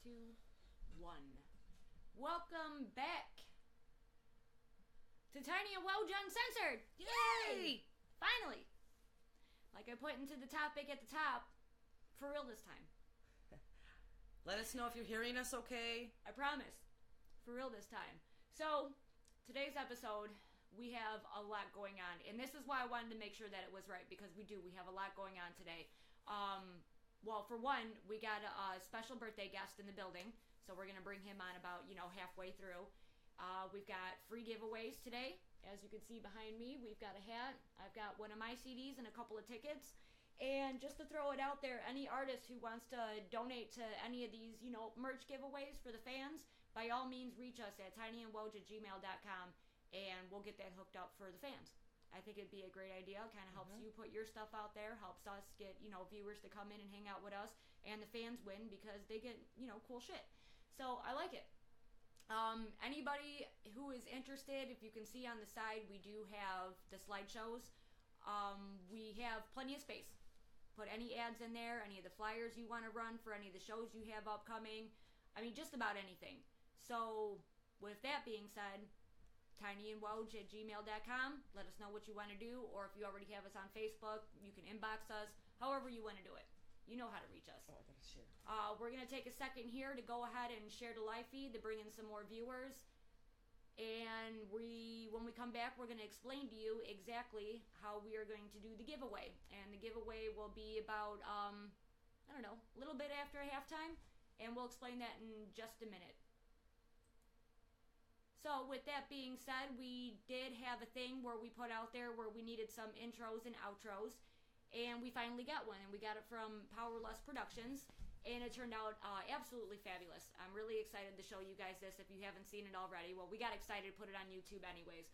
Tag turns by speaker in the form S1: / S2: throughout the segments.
S1: 2, 1. Welcome back to Tiny and Woj Uncensored. Yay! Finally. Like I put into the topic at the top, for real this time.
S2: Let us know if you're hearing us okay.
S1: I promise. For real this time. So, today's episode, we have a lot going on. And this is why I wanted to make sure that it was right, because we have a lot going on today. Well, for one, we got a special birthday guest in the building, so we're going to bring him on about, halfway through. We've got free giveaways today. As you can see behind me, we've got a hat. I've got one of my CDs and a couple of tickets. And just to throw it out there, any artist who wants to donate to any of these, merch giveaways for the fans, by all means, reach us at tinyandwoj@gmail.com, and we'll get that hooked up for the fans. I think it'd be a great idea. Kind of helps you put your stuff out there, helps us get, viewers to come in and hang out with us, and the fans win because they get, cool shit. So I like it. Anybody who is interested, if you can see on the side, we do have the slideshows. We have plenty of space. Put any ads in there, any of the flyers you want to run for any of the shows you have upcoming. I mean, just about anything. So, with that being said, tinyandwoj@gmail.com. Let us know what you want to do, or if you already have us on Facebook, you can inbox us, however you want to do it. You know how to reach us.
S2: Oh, I gotta share.
S1: We're going to take a second here to go ahead and share the live feed to bring in some more viewers. And when we come back, we're going to explain to you exactly how we are going to do the giveaway. And the giveaway will be about, a little bit after halftime. And we'll explain that in just a minute. So, with that being said, we did have a thing where we put out there where we needed some intros and outros. And we finally got one. And we got it from Powerless Productions. And it turned out absolutely fabulous. I'm really excited to show you guys this if you haven't seen it already. Well, we got excited to put it on YouTube anyways.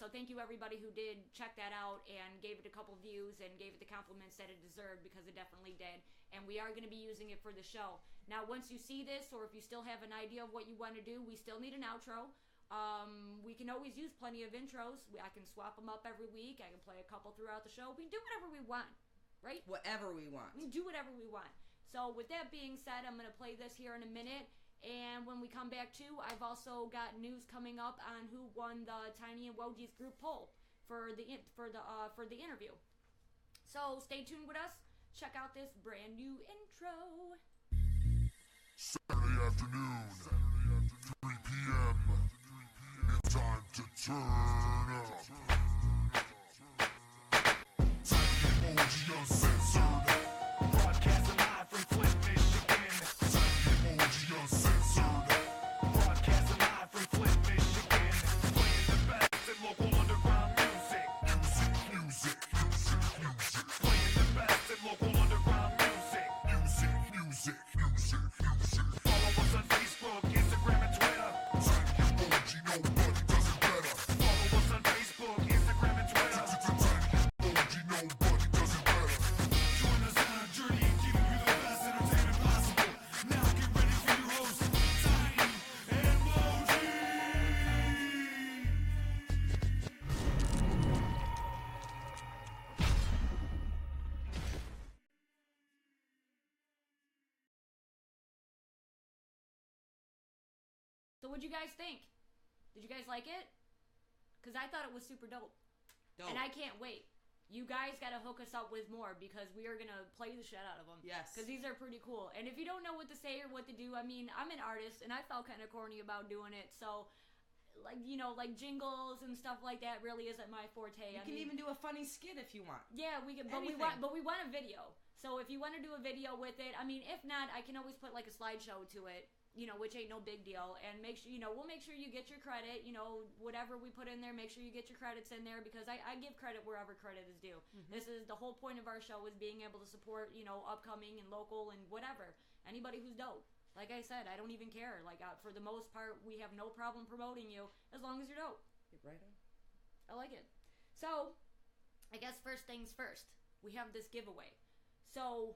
S1: So thank you everybody who did check that out and gave it a couple views and gave it the compliments that it deserved, because it definitely did. And we are going to be using it for the show. Now, once you see this, or if you still have an idea of what you want to do, we still need an outro. We can always use plenty of intros. I can swap them up every week. I can play a couple throughout the show. We can do whatever we want, right?
S2: Whatever we want.
S1: We can do whatever we want. So with that being said, I'm going to play this here in a minute. And when we come back to, I've also got news coming up on who won the Tiny and Woj's group poll for the interview. So stay tuned with us. Check out this brand new intro.
S3: Saturday afternoon, 3 p.m. It's time to turn up. Tiny and Woj Uncensored.
S4: Broadcasting live from Flint, Michigan.
S3: Tiny and Woj Uncensored.
S4: Broadcasting live from Flint, Michigan. Playing the best in local underground music.
S3: Music.
S4: Playing the best in local underground music.
S3: Music.
S4: Follow us on Facebook, Instagram, and Twitter.
S3: Tiny and Woj, nobody does it better.
S4: Follow us on Facebook, Instagram, and Twitter.
S3: Tiny and Woj, nobody does it better.
S4: Join us on our journey, giving you the best entertainment possible. Now get ready for your host, Tiny and Woj.
S1: So what'd you guys think? Did you guys like it? Because I thought it was super dope.
S2: Dope.
S1: And I can't wait. You guys got to hook us up with more, because we are going to play the shit out of them.
S2: Yes.
S1: Because these are pretty cool. And if you don't know what to say or what to do, I mean, I'm an artist, and I felt kind of corny about doing it. So, like jingles and stuff like that really isn't my forte.
S2: You can even do a funny skit if you want.
S1: Yeah, we can, but we want a video. So if you want to do a video with it, I mean, if not, I can always put like a slideshow to it. Which ain't no big deal, and make sure, we'll make sure you get your credit, whatever we put in there, make sure you get your credits in there, because I give credit wherever credit is due. This is the whole point of our show, is being able to support, upcoming and local and whatever, anybody who's dope. Like I said, I don't even care, for the most part, we have no problem promoting you, as long as you're dope.
S2: Get right on.
S1: I like it. So, I guess first things first, we have this giveaway. So,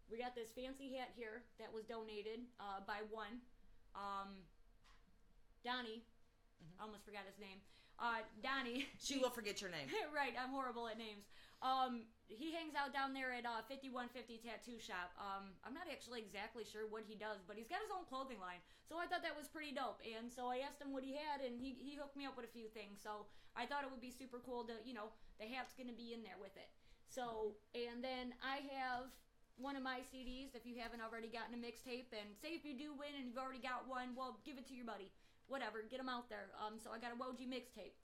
S1: we got this fancy hat here that was donated by one. Donnie. I almost forgot his name. Donnie.
S2: She will forget your name.
S1: Right, I'm horrible at names. he hangs out down there at 5150 Tattoo Shop. I'm not actually exactly sure what he does, but he's got his own clothing line. So I thought that was pretty dope. And so I asked him what he had, and he hooked me up with a few things. So I thought it would be super cool to, you know, the hat's going to be in there with it. So, and then I have one of my CDs, if you haven't already gotten a mixtape, and say if you do win and you've already got one, well, give it to your buddy. Whatever, get them out there. So I got a Woji mixtape.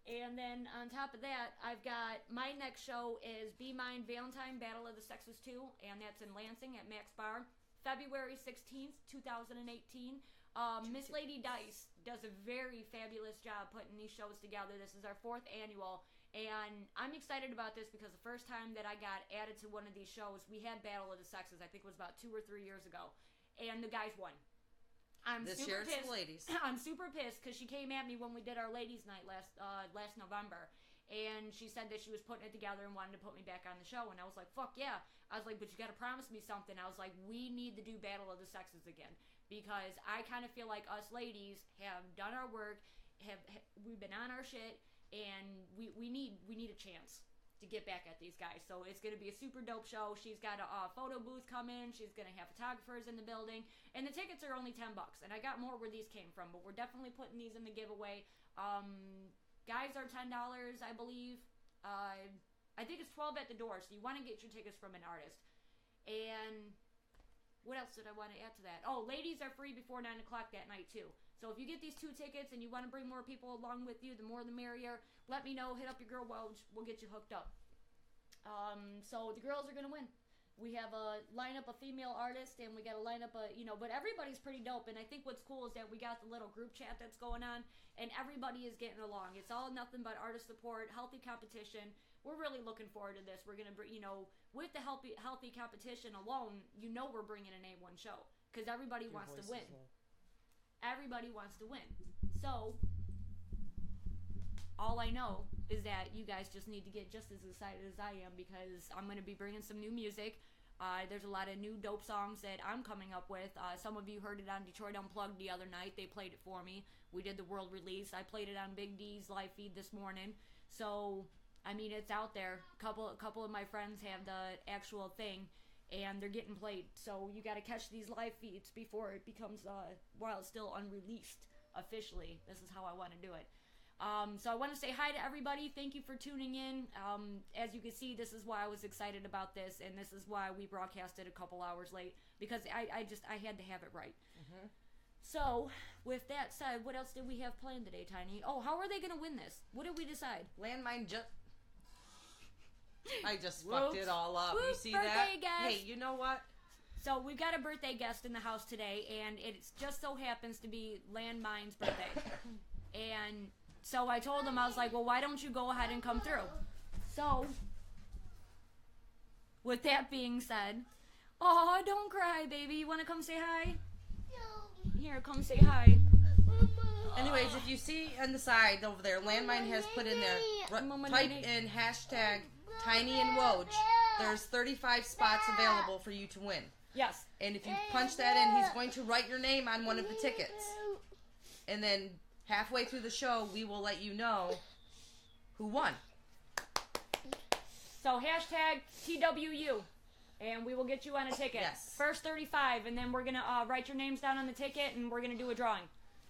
S1: And then on top of that, I've got my next show is Be Mine Valentine Battle of the Sexes 2, and that's in Lansing at Max Bar, February 16th, 2018. Miss Lady Dice does a very fabulous job putting these shows together. This is our 4th annual, and I'm excited about this because the first time that I got added to one of these shows, we had Battle of the Sexes. I think it was about 2 or 3 years ago, and the guys won. I'm
S2: This
S1: super
S2: year it's
S1: pissed.
S2: the ladies.
S1: I'm super pissed because she came at me when we did our ladies' night last November, and she said that she was putting it together and wanted to put me back on the show, and I was like, fuck yeah. I was like, but you got to promise me something. I was like, we need to do Battle of the Sexes again because I kind of feel like us ladies have done our work, we've been on our shit, and we need a chance to get back at these guys. So it's going to be a super dope show. She's got a photo booth coming. She's going to have photographers in the building. And the tickets are only $10. And I got more where these came from, but we're definitely putting these in the giveaway. Guys are $10, I believe. I think it's $12 at the door, so you want to get your tickets from an artist. And what else did I want to add to that? Oh, ladies are free before 9 o'clock that night, too. So if you get these 2 tickets and you want to bring more people along with you, the more the merrier. Let me know. Hit up your girl Woj. We'll get you hooked up. So the girls are going to win. We have a lineup of female artists, and we got a lineup of, you know, but everybody's pretty dope. And I think what's cool is that we got the little group chat that's going on, and everybody is getting along. It's all nothing but artist support, healthy competition. We're really looking forward to this. We're going to, you know, with the healthy competition alone, you know we're bringing an A1 show because everybody wants to win. Everybody wants to win. So, all I know is that you guys just need to get just as excited as I am because I'm going to be bringing some new music. There's a lot of new dope songs that I'm coming up with. Some of you heard it on Detroit Unplugged the other night. They played it for me. We did the world release. I played it on Big D's live feed this morning. So, I mean, it's out there. A couple of my friends have the actual thing, and they're getting played. So you got to catch these live feeds before it becomes, while it's still unreleased officially. This is how I want to do it. So I want to say hi to everybody. Thank you for tuning in. As you can see, this is why I was excited about this, and this is why we broadcasted a couple hours late, because I had to have it right. Mm-hmm. So, with that said, what else did we have planned today, Tiny? Oh, how are they going to win this? What did we decide?
S2: Landmine I just fucked it all up.
S1: Whoops,
S2: You see
S1: birthday
S2: that?
S1: guest.
S2: Hey, you know what?
S1: So we've got a birthday guest in the house today, and it just so happens to be Landmine's birthday. And so I told him, I was like, well, why don't you go ahead and come through? So, with that being said, oh, don't cry, baby. You want to come say hi? Here, come say hi.
S2: Anyways, if you see on the side over there, Landmine has put in there, type in hashtag Tiny and Woj. There's 35 spots available for you to win.
S1: Yes.
S2: And if you punch that in, he's going to write your name on one of the tickets. And then halfway through the show, we will let you know who won.
S1: So hashtag TWU, and we will get you on a ticket.
S2: Yes.
S1: First 35, and then we're going to write your names down on the ticket, and we're going to do a drawing.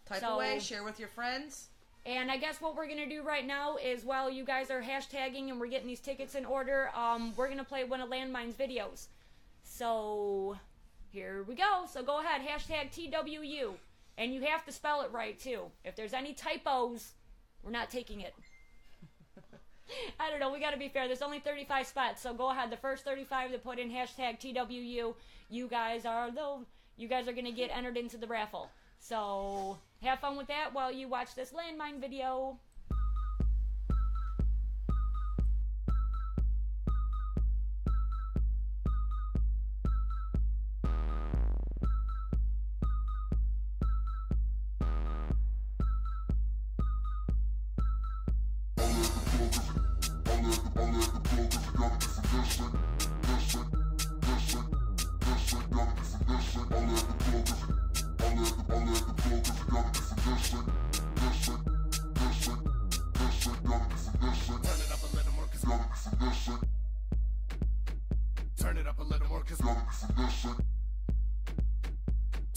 S2: Type away, share with your friends.
S1: And I guess what we're going to do right now is while you guys are hashtagging and we're getting these tickets in order, we're going to play one of Landmine's videos. So, here we go. So go ahead, hashtag TWU. And you have to spell it right, too. If there's any typos, we're not taking it. I don't know, we got to be fair. There's only 35 spots, so go ahead. The first 35 to put in hashtag TWU, you guys are going to get entered into the raffle. So, have fun with that while you watch this Landmine video.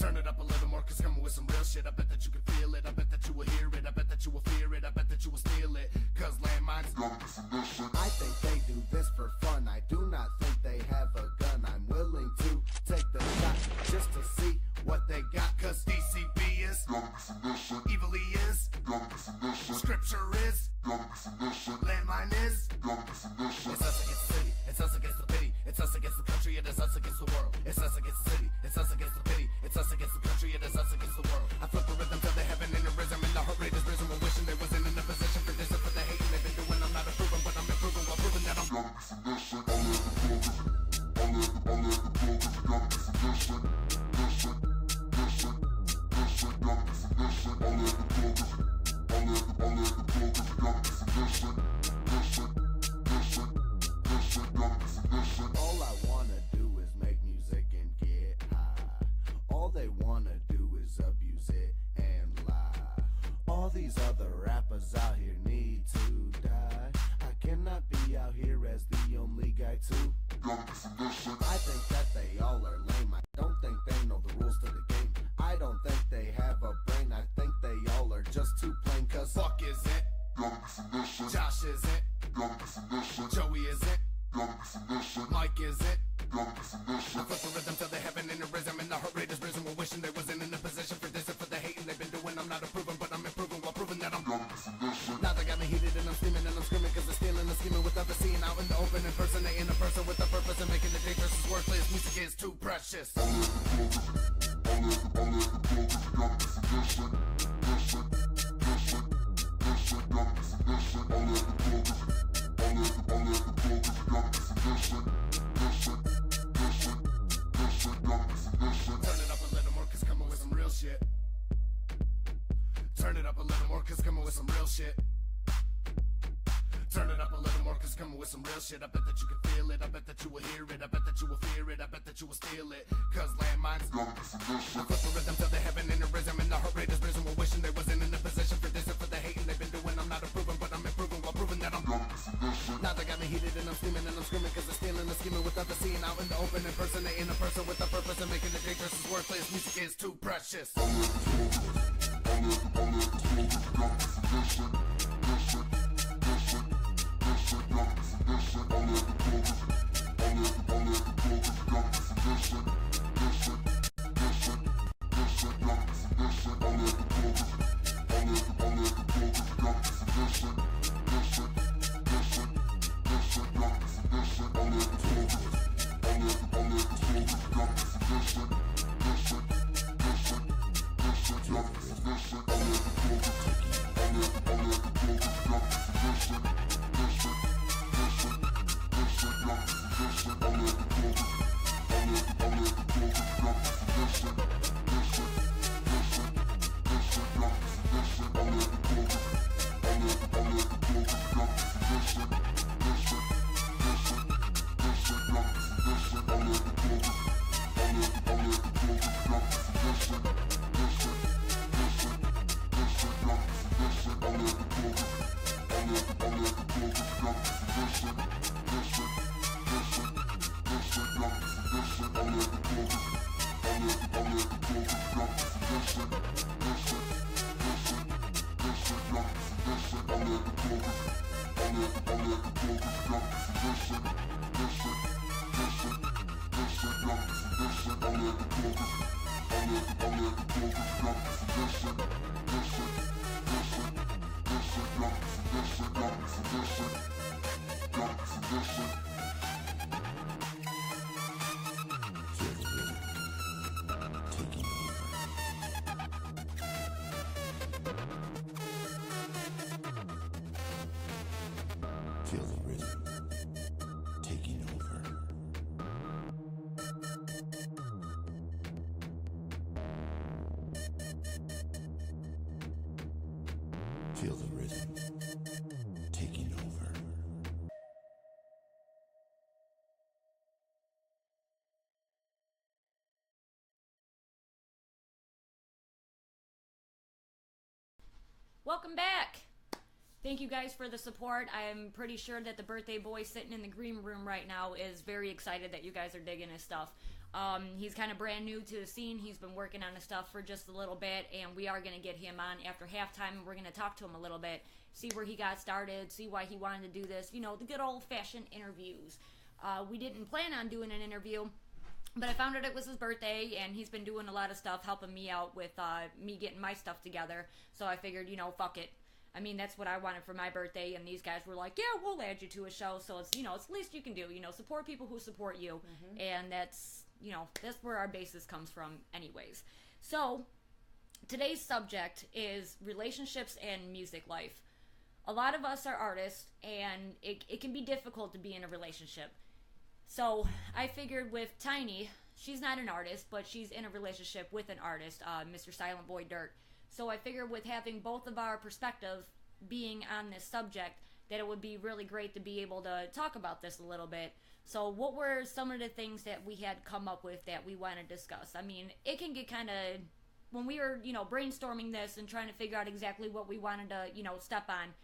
S4: Turn it up a little more, cause coming with some real shit. I bet that you can feel it, I bet that you will hear it, I bet that you will fear it, I bet that you will steal it. Cause landmines gotta be some real shit.
S5: I think they do this for fun. I do not think they have a gun. I'm willing to take the shot just to see what they got.
S4: Cause DCB is
S3: Gotta be some real shit.
S4: evil, he is
S3: Gotta be some real shit.
S4: scripture is
S3: Gotta be some real shit.
S4: landmine is.
S3: Gotta be some real shit.
S4: It's us against the city, it's us against the pity, it's us against the country, it is us against the world. It's us against the city, it's us against the pity, it's us against the country, it is us against the world. I flip the rhythm till they heaven in the rhythm, and the heart rate is risen. We're wishing they wasn't in a position for this or for the hating they've been doing. I'm not approving, but I'm improving while proving that I'm.
S3: Gotta be some real shit. All at the club. All at the club. Gotta be some real shit. Real shit. Real shit. Real shit. Gotta be some real shit. All at the club. All at the club. Gotta be some real shit. Real shit. Real shit. Real shit. Gotta be some real shit.
S5: All I wanna do is make music and get high. All they wanna do is abuse it and lie. All these other rappers out here need to die. I cannot be out here as the only guy too.
S3: Gotta be some real shit.
S5: I think that they all are lame. I don't think they know the rules to the game. I don't think they have a brain. I think they all are just too plain. Cause
S4: Fuck is it?
S3: Gotta be some real shit.
S4: Josh is it?
S3: Gotta be some real shit.
S4: Joey is it?
S3: Gotta be some real shit.
S4: Mike is it?
S3: Gotta be some real
S4: I
S3: shit.
S4: flip the rhythm till they heaven in the rhythm, and the heart rate is risen. We're wishing they wasn't in a position for this or for the hating they've been doing. I'm not approving, but I'm improving while proving that I'm.
S3: Gotta be some real shit.
S4: Now they got me heated and I'm steaming and I'm screaming, cause they're stealing and scheming with others, seeing out in the open, impersonating a person with a purpose and making the day versus worthless. Music is too precious.
S3: All at the club. All at the club. Gotta be some real shit. Real shit. Real shit. Real shit. Gotta be some real shit. All at the club. All at the club. Gotta be some real shit. Real shit. Real shit. Real shit. Gotta be some real shit.
S4: Turn it up a little more, cause coming with some real shit. Turn it up a little more, cause coming with some real shit. Turn it up a little more, cause coming with some real shit. I bet that you can feel it, I bet that you will hear it, I bet that you will fear it, I bet that you will steal it. Cause landmines
S3: Gotta be some real
S4: I
S3: shit.
S4: flip the rhythm till they heaven in the rhythm, and the heart rate is risen. We're wishing they wasn't in a position for this or for the hating they've been doing. I'm not approving, but I'm improving while proving that I'm.
S3: Gotta be some real shit.
S4: Now they got me heated and I'm steaming and I'm screaming, cause they're stealing and scheming with others, seeing out in the open, impersonating a person with a purpose and making the day versus worthless. Music is too precious.
S3: All at the club. All at the club. Gotta be some real shit. Real shit. Real shit. Real shit. Gotta be some real shit. All at the club. All at the club. Gotta be some real shit. Real shit. Real shit. Real shit. Gotta be some real shit. All at the club. All at the club. Gotta be some real shit. Real shit. Real shit. Real shit. Gotta be some real shit. All at the club. All at the club. Gotta be some real shit. Real shit. Real shit. Real shit. Gotta be some real shit. All at the club. All at the club. Gotta be some real shit. Real shit. Real shit. Real shit. Gotta be some real shit. All at the club. All at the club. Gotta be some real shit. Real shit. Real shit. Real shit. Gotta be some real shit. All at the club. All at the club. Gotta be some real shit. Real shit. Real shit. Real shit. Gotta be some real shit. All at the club. All at the club. Gotta be some real shit. Real shit. Real shit. Real shit. Gotta be some real shit. All at the club. All at the club. Gotta be some real shit. Real shit. Real shit. Real shit. Gotta be some real shit. All at the club. All at the club. Gotta be some real shit. Real shit. Real shit. Real shit. Gotta be some real shit. All at the club. All at the club. Gotta be some real shit. Real shit. Real shit. Real shit. Gotta be some real shit. All at the club. All at the club. Gotta be some real shit. Real shit. Real shit. Real shit. Gotta be some real shit. Gotta be some real shit. Gotta be some real shit.
S6: Feel the rhythm taking over. Feel the rhythm taking over.
S1: Welcome back. Thank you guys for the support. I'm pretty sure that the birthday boy sitting in the green room right now is very excited that you guys are digging his stuff. He's kind of brand new to the scene. He's been working on his stuff for just a little bit, and we are going to get him on after halftime, and we're going to talk to him a little bit, see where he got started, see why he wanted to do this, you know, the good old-fashioned interviews. We didn't plan on doing an interview, but I found out it was his birthday, and he's been doing a lot of stuff, helping me out with me getting my stuff together, so I figured, you know, fuck it. I mean, that's what I wanted for my birthday, and these guys were like, yeah, we'll add you to a show, so it's, you know, it's the least you can do, you know, support people who support you, and that's, you know, that's where our basis comes from anyways. So, today's subject is relationships and music life. A lot of us are artists, and it can be difficult to be in a relationship. So, I figured with Tiny, she's not an artist, but she's in a relationship with an artist, Mr. Silent Boy Dirt. So I figured with having both of our perspective being on this subject, that it would be really great to be able to talk about this a little bit. So what were some of the things that we had come up with that we want to discuss? I mean, it can get kind of, when we were, you know, brainstorming this and trying to figure out exactly what we wanted to, you know, step on,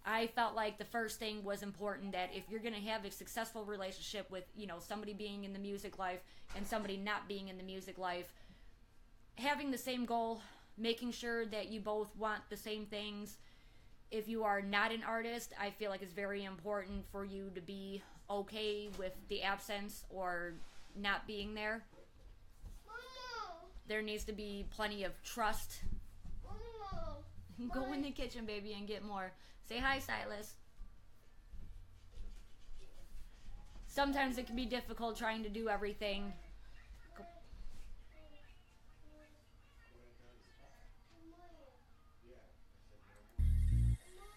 S1: I felt like the first thing was important, that if you're going to have a successful relationship with, you know, somebody being in the music life and somebody not being in the music life, having the same goal, making sure that you both want the same things. If you are not an artist, I feel like it's very important for you to be okay with the absence or not being there. There needs to be plenty of trust. Go in the kitchen, baby, and get more. Say hi, Silas. Sometimes it can be difficult trying to do everything.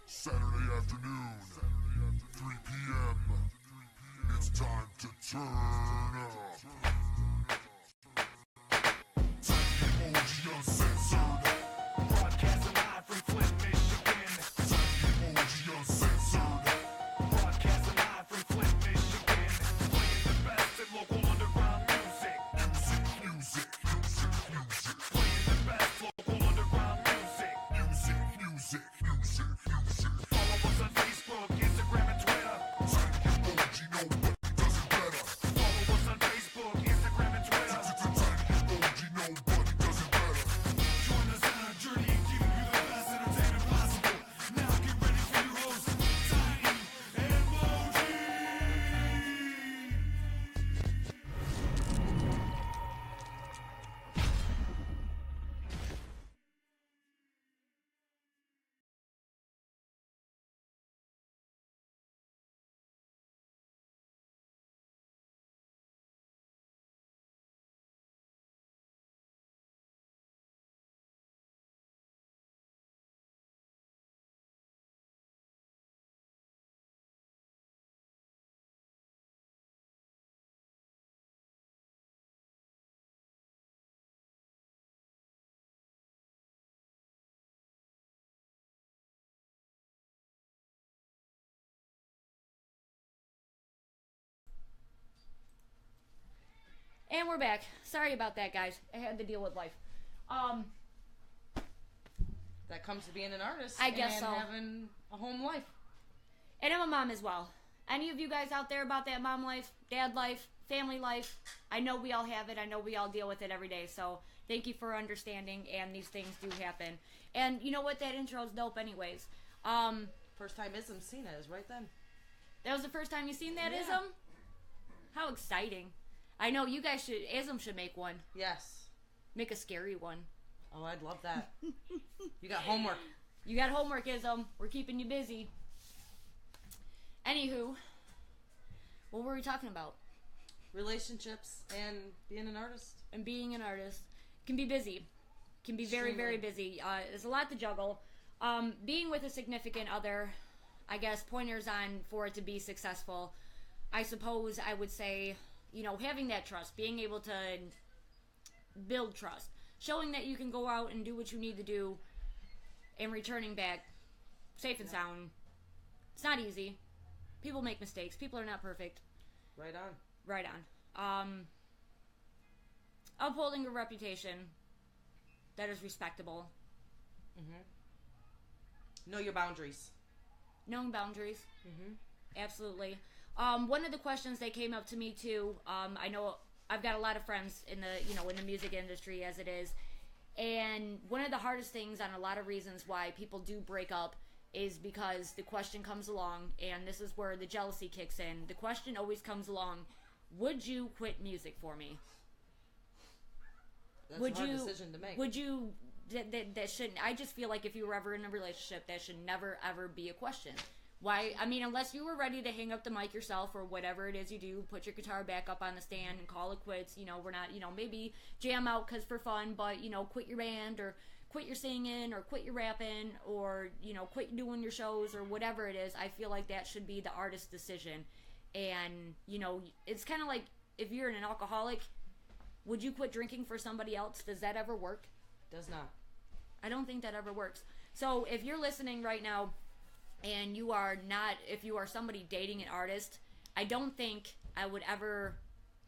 S3: Saturday afternoon, 3 p.m. It's time to turn up. Tiny OG Uncensored.
S4: Broadcasting live from Flint, Michigan.
S3: Tiny OG Uncensored.
S4: Broadcasting live from Flint, Michigan. Playing the best in local underground music.
S3: Music.
S4: Playing the best local underground music.
S3: Music.
S4: Follow us on Facebook, Instagram, and Twitter.
S3: Tiny OG, nobody does it better.
S4: Follow us on Facebook, Instagram, and Twitter.
S3: Tiny OG, nobody does it better.
S4: Join us on our journey and giving you the best entertainment possible. Now get ready for your hosts, Tiny and Moji.
S1: And we're back. Sorry about that, guys. I had to deal with life.
S2: That comes to being an artist.
S1: I guess
S2: and
S1: so.
S2: having a home life.
S1: And I'm a mom as well. Any of you guys out there about that mom life, dad life, family life? I know we all have it. I know we all deal with it every day. So thank you for understanding. And these things do happen. And you know what? That intro is dope anyways.
S2: First time Ism seen it is right then.
S1: That was the first time you seen that,
S2: Yeah.
S1: Ism? How exciting. I know you guys should, Ism should make one.
S2: Yes.
S1: Make a scary one.
S2: Oh, I'd love that. You got homework.
S1: You got homework, Ism. We're keeping you busy. Anywho, what were we talking about?
S2: Relationships and being an artist.
S1: And being an artist can be busy. Can be very, very busy. There's a lot to juggle. Being with a significant other, I guess, pointers on for it to be successful. I suppose I would say, you know, having that trust, being able to build trust, showing that you can go out and do what you need to do, and returning back safe and sound. It's not easy. People make mistakes. People are not perfect.
S2: Right on.
S1: Right on. Upholding a reputation that is respectable.
S2: Know your boundaries.
S1: Knowing boundaries. Absolutely. One of the questions that came up to me too, I know I've got a lot of friends in the in the music industry as it is, and one of the hardest things on a lot of reasons why people do break up is because the question comes along, and this is where the jealousy kicks in. The question always comes along: would you quit music for me?
S2: That's a hard decision to make.
S1: Would you? That shouldn't. I just feel like if you were ever in a relationship, that should never ever be a question. Why? I mean, unless you were ready to hang up the mic yourself or whatever it is you do, put your guitar back up on the stand and call it quits. We're not. Maybe jam out because for fun, but quit your band or quit your singing or quit your rapping or quit doing your shows or whatever it is. I feel like that should be the artist's decision. And it's kind of like if you're an alcoholic, would you quit drinking for somebody else? Does that ever work?
S2: Does not.
S1: I don't think that ever works. So if you're listening right now and you are not, if you are somebody dating an artist, I don't think I would ever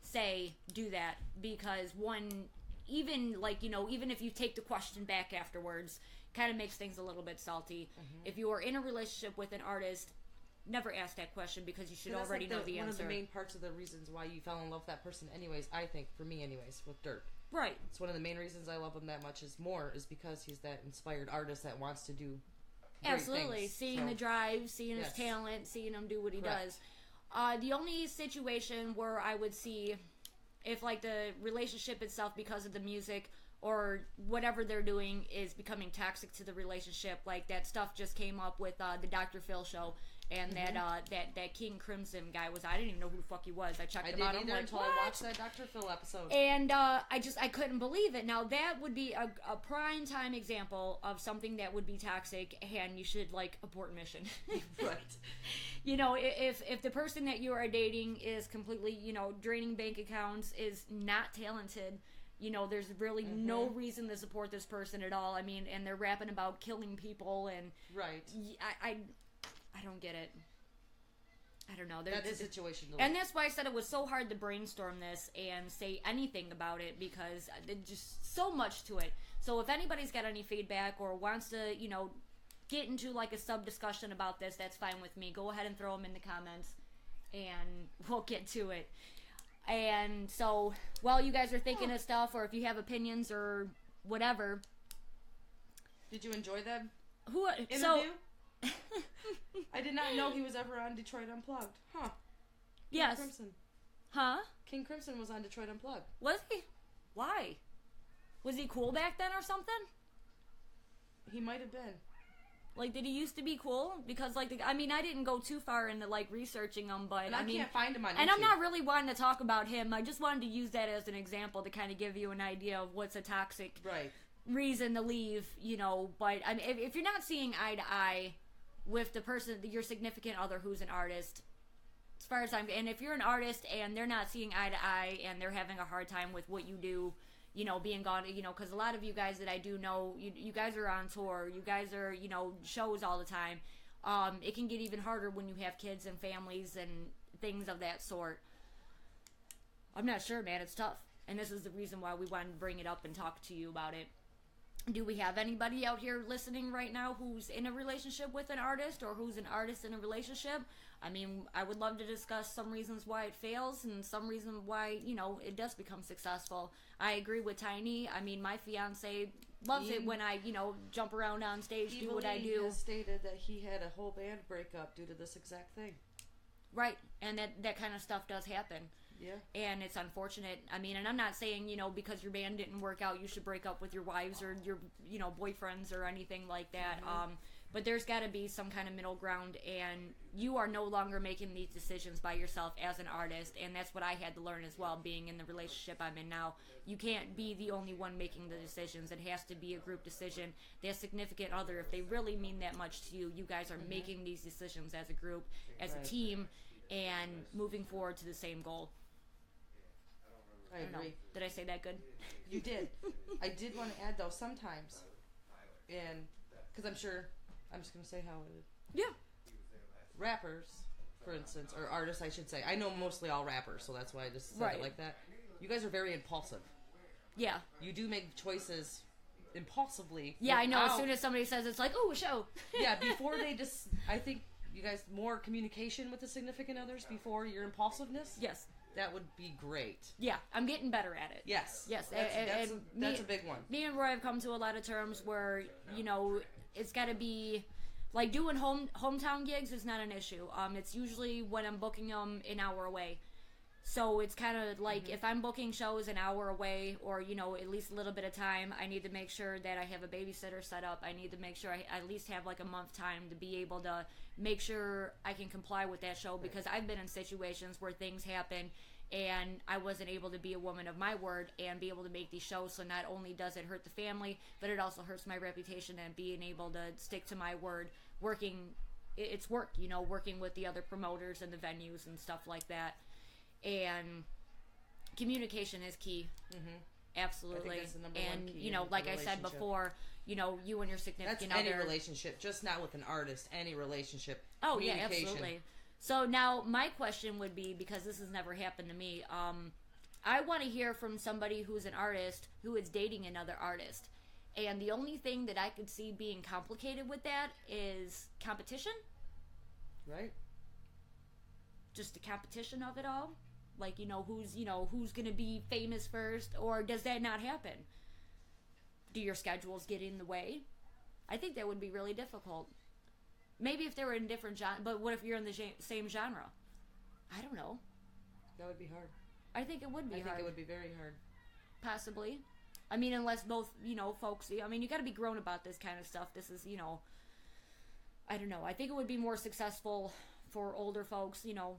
S1: say do that, because one, even if you take the question back afterwards, kind of makes things a little bit salty. Mm-hmm. If you are in a relationship with an artist, never ask that question, because you should already know the answer.
S2: One of the main parts of the reasons why you fell in love with that person anyways, I think, for me anyways, with Dirt.
S1: Right.
S2: It's one of the main reasons I love him that much is because he's that inspired artist that wants to do great
S1: Absolutely.
S2: things.
S1: Seeing the drive, seeing his talent, seeing him do what he does. The only situation where I would see if the relationship itself, because of the music or whatever they're doing, is becoming toxic to the relationship, like that stuff just came up with the Dr. Phil show. And that King Crimson guy I didn't even know who the fuck he was. I checked him out. I'm like,
S2: until I watched that Dr. Phil episode.
S1: And I couldn't believe it. Now that would be a prime time example of something that would be toxic, and you should abort mission.
S2: Right.
S1: If the person that you are dating is completely draining bank accounts, is not talented, there's really no reason to support this person at all. I mean, and they're rapping about killing people, and I don't get it. I don't know.
S2: That's a situation.
S1: And that's why I said it was so hard to brainstorm this and say anything about it, because there's just so much to it. So if anybody's got any feedback or wants to, get into a sub-discussion about this, that's fine with me. Go ahead and throw them in the comments, and we'll get to it. And so while you guys are thinking of stuff, or if you have opinions or whatever.
S2: Did you enjoy that interview?
S1: So,
S2: I did not know he was ever on Detroit Unplugged. Huh.
S1: Yes.
S2: King Crimson.
S1: Huh?
S2: King Crimson was on Detroit Unplugged.
S1: Was he? Why? Was he cool back then or something?
S2: He might have been.
S1: Did he used to be cool? Because, I didn't go too far into, researching him, but,
S2: and I can't find him on YouTube.
S1: And I'm not really wanting to talk about him. I just wanted to use that as an example to kind of give you an idea of what's a toxic reason to leave, But, I mean, if you're not seeing eye to eye with the person, your significant other who's an artist, as far as and if you're an artist and they're not seeing eye to eye and they're having a hard time with what you do, being gone, because a lot of you guys that I do know, you guys are on tour, you guys are, shows all the time. It can get even harder when you have kids and families and things of that sort. I'm not sure, man. It's tough. And this is the reason why we wanted to bring it up and talk to you about it. Do we have anybody out here listening right now who's in a relationship with an artist, or who's an artist in a relationship? I mean, I would love to discuss some reasons why it fails and some reason why, it does become successful. I agree with Tiny. I mean, my fiance loves it when I, jump around on stage, do what I do.
S2: He has stated that he had a whole band breakup due to this exact thing.
S1: Right, and that kind of stuff does happen.
S2: Yeah.
S1: And it's unfortunate. I mean, and I'm not saying, because your band didn't work out, you should break up with your wives or your, boyfriends or anything like that.
S2: Mm-hmm.
S1: But there's got to be some kind of middle ground, and you are no longer making these decisions by yourself as an artist, and that's what I had to learn as well, being in the relationship I'm in now. You can't be the only one making the decisions. It has to be a group decision. Their significant other, if they really mean that much to you, you guys are making these decisions as a group, as a team, and moving forward to the same goal.
S2: I agree.
S1: Did I say that good?
S2: You did. I did want to add, though, sometimes, and because I'm just going to say how it is.
S1: Yeah.
S2: Rappers, for instance, or artists, I should say. I know mostly all rappers, so that's why I just said it like that. You guys are very impulsive.
S1: Yeah.
S2: You do make choices impulsively.
S1: Yeah, I know. As soon as somebody says, it's like, oh, a show.
S2: Yeah, before they I think you guys, more communication with the significant others before your impulsiveness.
S1: Yes.
S2: that would be great.
S1: Yeah, I'm getting better at it.
S2: Yes.
S1: Yes.
S2: That's a big one.
S1: Me and Roy have come to a lot of terms where, you know, it's got to be, like, doing hometown gigs is not an issue. It's usually when I'm booking them an hour away. So it's kind of like if I'm booking shows an hour away or, you know, at least a little bit of time, I need to make sure that I have a babysitter set up. I need to make sure I at least have like a month time to be able to make sure I can comply with that show, because I've been in situations where things happen and I wasn't able to be a woman of my word and be able to make these shows. So not only does it hurt the family, but it also hurts my reputation and being able to stick to my word, it's work, you know, working with the other promoters and the venues and stuff like that. And communication is key. Absolutely.
S2: I think that's the number one key,
S1: you know, like I said before, you know, you and your significant other.
S2: That's any relationship, just not with an artist. Any relationship.
S1: Oh yeah, absolutely. So now my question would be, because this has never happened to me, I want to hear from somebody who's an artist who is dating another artist, and the only thing that I could see being complicated with that is competition.
S2: Right.
S1: Just the competition of it all. Like, you know, who's going to be famous first, or does that not happen? Do your schedules get in the way? I think that would be really difficult. Maybe if they were in different genre, but what if you're in the same genre? I don't know.
S2: That would be hard.
S1: I think it would be hard.
S2: I think it would be very hard.
S1: Possibly. I mean, unless both, you know, folks, I mean, you got to be grown about this kind of stuff. This is, you know, I don't know. I think it would be more successful for older folks, you know.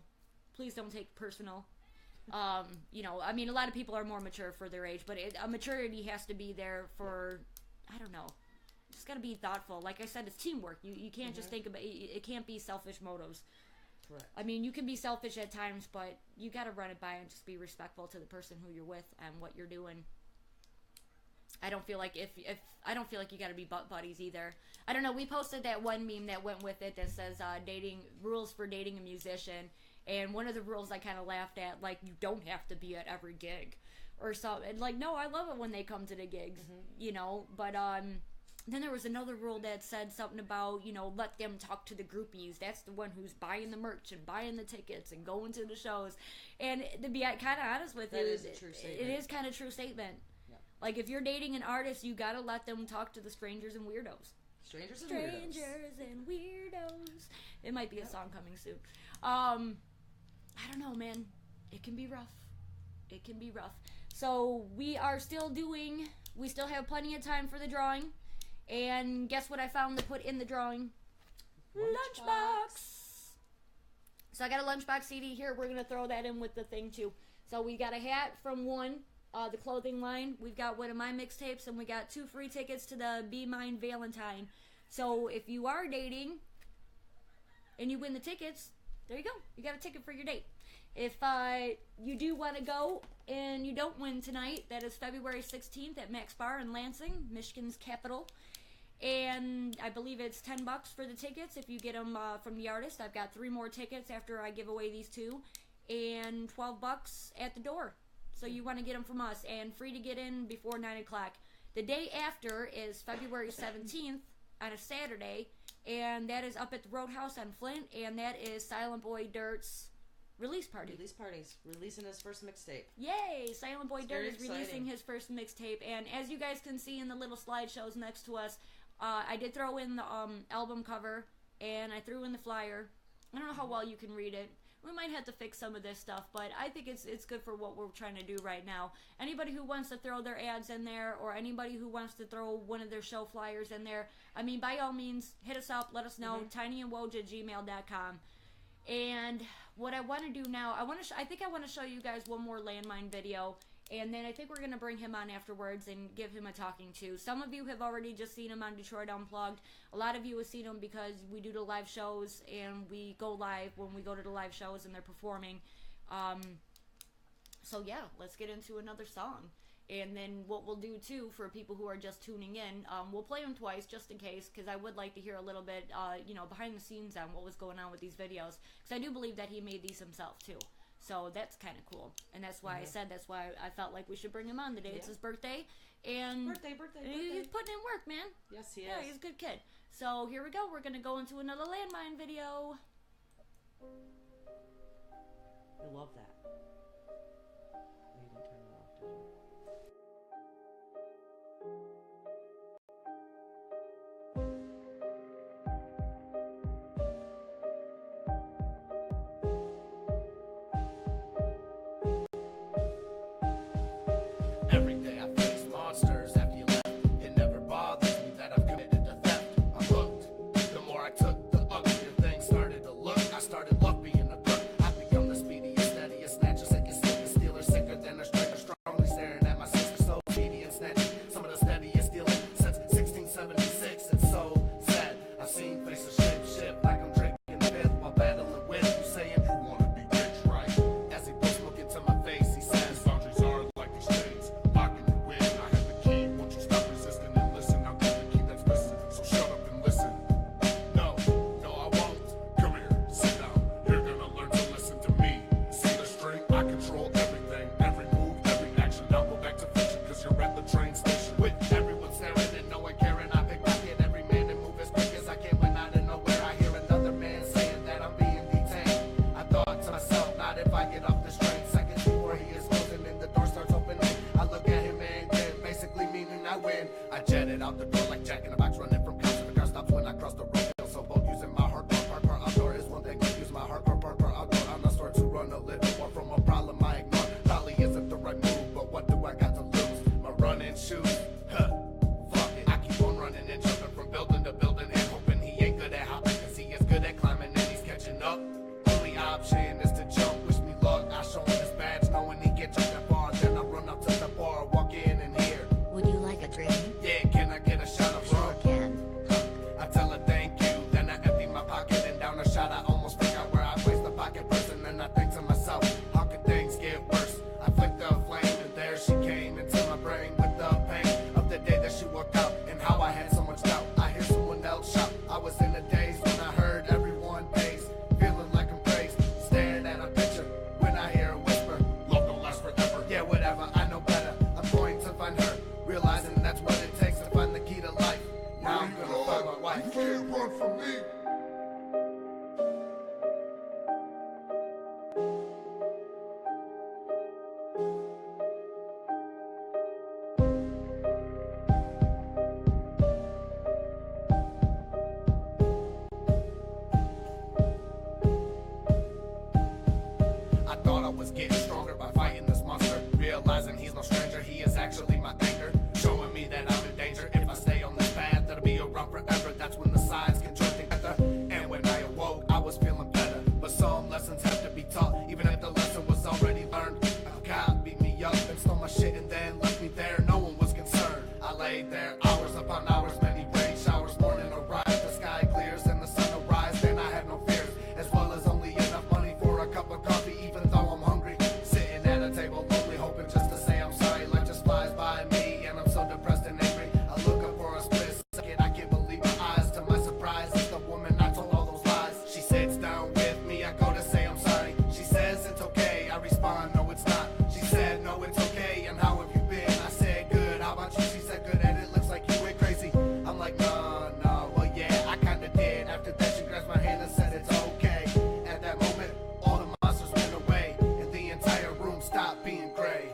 S1: Please don't take it personal. You know, I mean, a lot of people are more mature for their age, but a maturity has to be there for, I don't know. Just got to be thoughtful. Like I said, it's teamwork. You can't just think about it can't be selfish motives.
S2: Correct.
S1: I mean, you can be selfish at times, but you got to run it by and just be respectful to the person who you're with and what you're doing. I don't feel like I don't feel like you got to be butt buddies either. I don't know. We posted that one meme that went with it that says rules for dating a musician. And one of the rules I kind of laughed at, like, you don't have to be at every gig or something. Like, no, I love it when they come to the gigs, you know. But then there was another rule that said something about, you know, let them talk to the groupies. That's the one who's buying the merch and buying the tickets and going to the shows. And to be kind of honest with you,
S2: that is a true statement.
S1: It is kind of a true statement.
S2: Yeah.
S1: Like, if you're dating an artist, you got to let them talk to the strangers and weirdos.
S2: Strangers and
S1: weirdos. It might be a song coming soon. I don't know, man. It can be rough. It can be rough. So we still have plenty of time for the drawing. And guess what I found to put in the drawing? Lunchbox. So I got a Lunchbox CD here. We're going to throw that in with the thing too. So we got a hat from the clothing line. We've got one of my mixtapes, and we got 2 free tickets to the Be Mine Valentine. So if you are dating and you win the tickets, there you go. You got a ticket for your date. If you do want to go and you don't win tonight, that is February 16th at Max Bar in Lansing, Michigan's capital. And I believe it's $10 for the tickets if you get them from the artist. I've got 3 more tickets after I give away these 2. And $12 at the door. So you want to get them from us. And free to get in before 9 o'clock. The day after is February 17th on a Saturday. And that is up at the Roadhouse on Flint, and that is Silent Boy Dirt's release party. Releasing his first mixtape. Yay! Silent Boy Dirt is releasing his first mixtape, and as you guys can see in the little slideshows next to us, I did throw in the album cover, and I threw in the flyer. I don't know how well you can read it. We might have to fix some of this stuff, but I think it's good for what we're trying to do right now. Anybody who wants to throw their ads in there, or anybody who wants to throw one of their show flyers in there, I mean, by all means, hit us up, let us know, tinyandwoj@gmail.com. And what I want to do now, I think I want to show you guys one more Lanmine video, and then I think we're going to bring him on afterwards and give him a talking to. Some of you have already just seen him on Detroit Unplugged. A lot of you have seen him because we do the live shows, and we go live when we go to the live shows and they're performing. So yeah, let's get into another song. And then what we'll do too, for people who are just tuning in, we'll play them twice just in case, because I would like to hear a little bit, behind the scenes on what was going on with these videos. Because I do believe that he made these himself too. So that's kind of cool. And that's why that's why I felt like we should bring him on today. Yeah. It's his birthday. And
S2: birthday.
S1: He's putting in work, man.
S2: Yes, he is.
S1: Yeah, he's a good kid. So here we go. We're going to go into another Lanmine video.
S2: I love that.
S4: win. I jetted out the door like Jack in the Box, running from cops. The car stops when I cross the road. Feel so bold using my hardcore parkour outdoor is one thing. Use my hardcore parkour outdoor. I'm not store to run a little more from a problem I ignore. Probably isn't the right move, but what do I got to lose? My running shoes. Huh. Fuck it. I keep on running and jumping from building to building and hoping he ain't good at hopping, cause he is good at climbing and he's catching up. Only option is to jump. Wish me luck. I show him his badge, knowing he can't jump that far. Then I run up to the bar, walk in and here.
S7: Would you like a drink?
S4: Yeah, can I get a shot of rum?
S7: Sure can.
S4: I tell her thank you, then I empty my pocket and down a shot. I almost forgot where I placed the pocket purse, and then I think to myself, how could things get worse? I flicked a flame and there she came into my brain with the pain of the day that she walked out and how I had so much doubt. I hear someone else shout. I was in a daze when I heard everyone pace, feeling like I'm praised. Staring at a picture when I hear a whisper, love don't last forever. Yeah, whatever, I know better. I'm going to find her, realizing that's what it takes to find the key to life. Now I'm gonna find my wife.
S3: You can't run from me.
S4: I thought I was getting stronger by fighting this monster, realizing he's no stranger, he is actually my anchor, showing me that I'm in danger. If I stay on this path, that'll be around forever. That's when the sides can join together. And when I awoke, I was feeling better. But some lessons have to be taught, even if the lesson was already learned. God beat me up and stole my shit and then left me there. No one was concerned. I laid there hours upon hours, many rain showers, morning arrived. The sky clears and the sun will rise. Then I have no fears, as well as only enough money for a cup of coffee, even though I'm hungry. Sitting at a table, lonely, hoping just to say I'm sorry. Life just flies by me, and I'm so depressed and angry. I look up for a split second, I can't believe my eyes. To my surprise, it's the woman I told all those lies. She sits down with me, I go to say I'm sorry. She says it's okay, I respond, no it's not. She said, no it's okay, and how have you been? I said, good, how about you? She said, good, and it looks like you went crazy. I'm like, no, well yeah, I kinda did. After that, she grabbed my hand and said, it's okay. At that moment, all the monsters went away, and the entire room stopped being gray.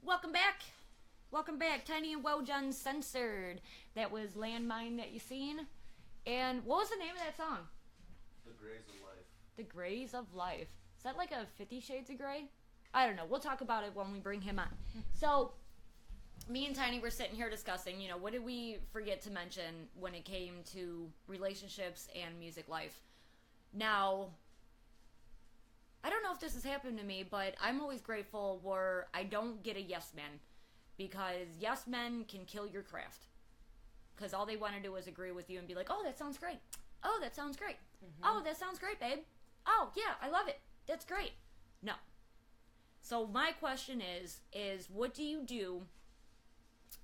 S1: Welcome back. Welcome back. Tiny and Woj Uncensored. That was Landmine that you seen. And what was the name of that song?
S5: The Grays of Life.
S1: The Grays of Life. Is that like a 50 Shades of Grey? I don't know. We'll talk about it when we bring him on. So, me and Tiny were sitting here discussing, what did we forget to mention when it came to relationships and music life? Now, I don't know if this has happened to me, but I'm always grateful where I don't get a yes man, because yes men can kill your craft. Because all they want to do is agree with you and be like, oh, that sounds great. Oh, that sounds great. Mm-hmm. Oh, that sounds great, babe. Oh, yeah, I love it. That's great. No. So my question is what do you do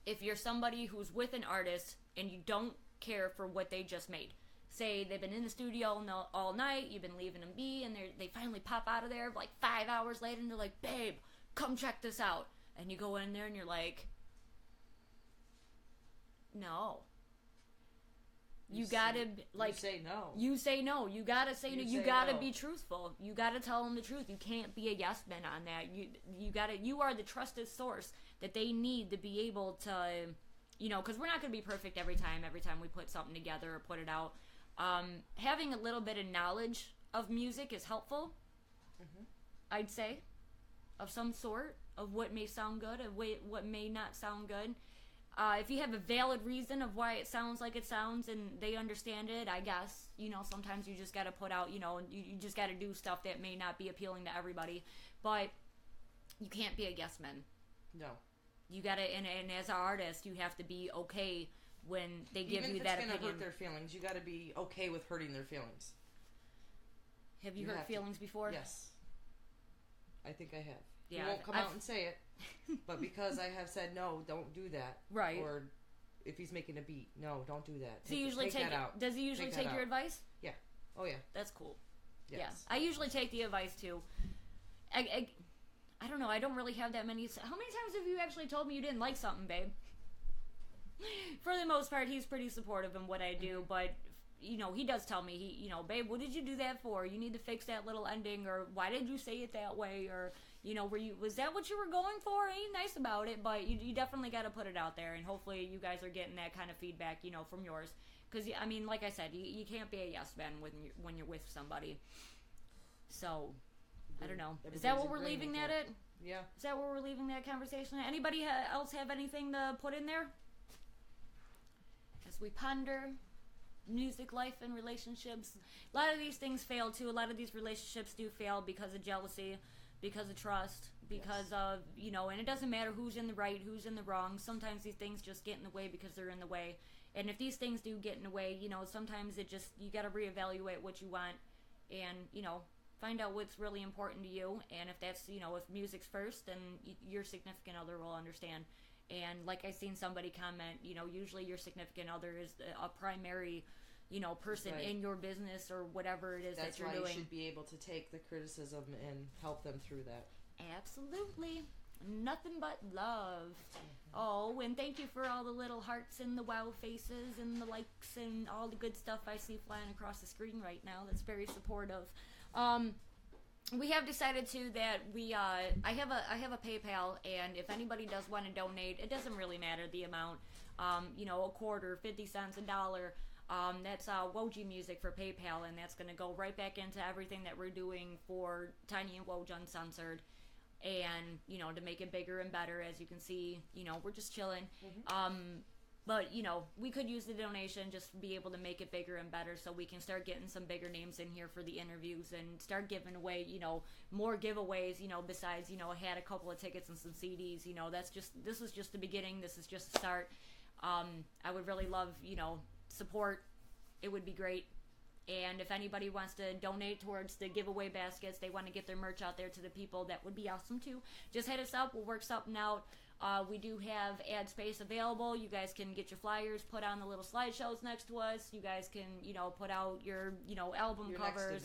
S1: if you're somebody who's with an artist and you don't care for what they just made? Say they've been in the studio all night, you've been leaving them be, and they finally pop out of there like 5 hours later, and they're like, babe, come check this out. And you go in there and you're like, no. You gotta, like...
S2: You say no.
S1: You say no. You gotta say no. You gotta be truthful. You gotta tell them the truth. You can't be a yes man on that. You are the trusted source that they need to be able to, because we're not gonna be perfect every time we put something together or put it out. Having a little bit of knowledge of music is helpful, I'd say, of some sort, of what may sound good, of what may not sound good. If you have a valid reason of why it sounds like it sounds and they understand it, I guess, sometimes you just got to put out, you just got to do stuff that may not be appealing to everybody. But you can't be a yes man.
S2: No.
S1: You got to, and as an artist, you have to be okay when they give you that opinion.
S2: Even if it's going to hurt their feelings, you got to be okay with hurting their feelings.
S1: Have you hurt feelings before?
S2: Yes. I think I have.
S1: Yeah,
S2: you won't come out and say it, but because I have said no, don't do that.
S1: Right.
S2: Or if he's making a beat, no, don't do that.
S1: So you usually take that out. Does he usually take your advice?
S2: Yeah. Oh yeah.
S1: That's cool.
S2: Yes.
S1: Yeah. I usually take the advice too. I don't know. I don't really have that many. How many times have you actually told me you didn't like something, babe? For the most part, he's pretty supportive in what I do, but he does tell me, babe, what did you do that for? You need to fix that little ending, or why did you say it that way, or was that what you were going for? Ain't nice about it, but you definitely got to put it out there, and hopefully you guys are getting that kind of feedback, from yours, because I mean, like I said, you can't be a yes man when you're with somebody. So I don't know. Is that what we're leaving that at?
S2: Yeah.
S1: Is that what we're leaving that conversation at? Anybody else have anything to put in there as we ponder music, life, and relationships? A lot of these things fail too. A lot of these relationships do fail because of jealousy, because of trust, because of, and it doesn't matter who's in the right, who's in the wrong. Sometimes these things just get in the way because they're in the way. And if these things do get in the way, sometimes you got to reevaluate what you want and, find out what's really important to you. And if that's, if music's first, then your significant other will understand. And like I seen somebody comment, usually your significant other is a primary, person in your business or whatever it is that you're doing.
S2: That's why you should be able to take the criticism and help them through that.
S1: Absolutely. Nothing but love. Oh, and thank you for all the little hearts and the wow faces and the likes and all the good stuff I see flying across the screen right now. That's very supportive. We have decided too that I have a PayPal, and if anybody does want to donate, it doesn't really matter the amount. A quarter, 50 cents, $1. That's Woj Music for PayPal, and that's going to go right back into everything that we're doing for Tiny and Woj Uncensored. And, to make it bigger and better, as you can see, we're just chilling. But, we could use the donation just to be able to make it bigger and better so we can start getting some bigger names in here for the interviews and start giving away, more giveaways, besides, I had a couple of tickets and some CDs, this is just the beginning. This is just the start. I would really love, support. It would be great. And if anybody wants to donate towards the giveaway baskets, they want to get their merch out there to the people, that would be awesome too. Just hit us up. We'll work something out. We do have ad space available. You guys can get your flyers, put on the little slideshows next to us. You guys can, put out your, album covers,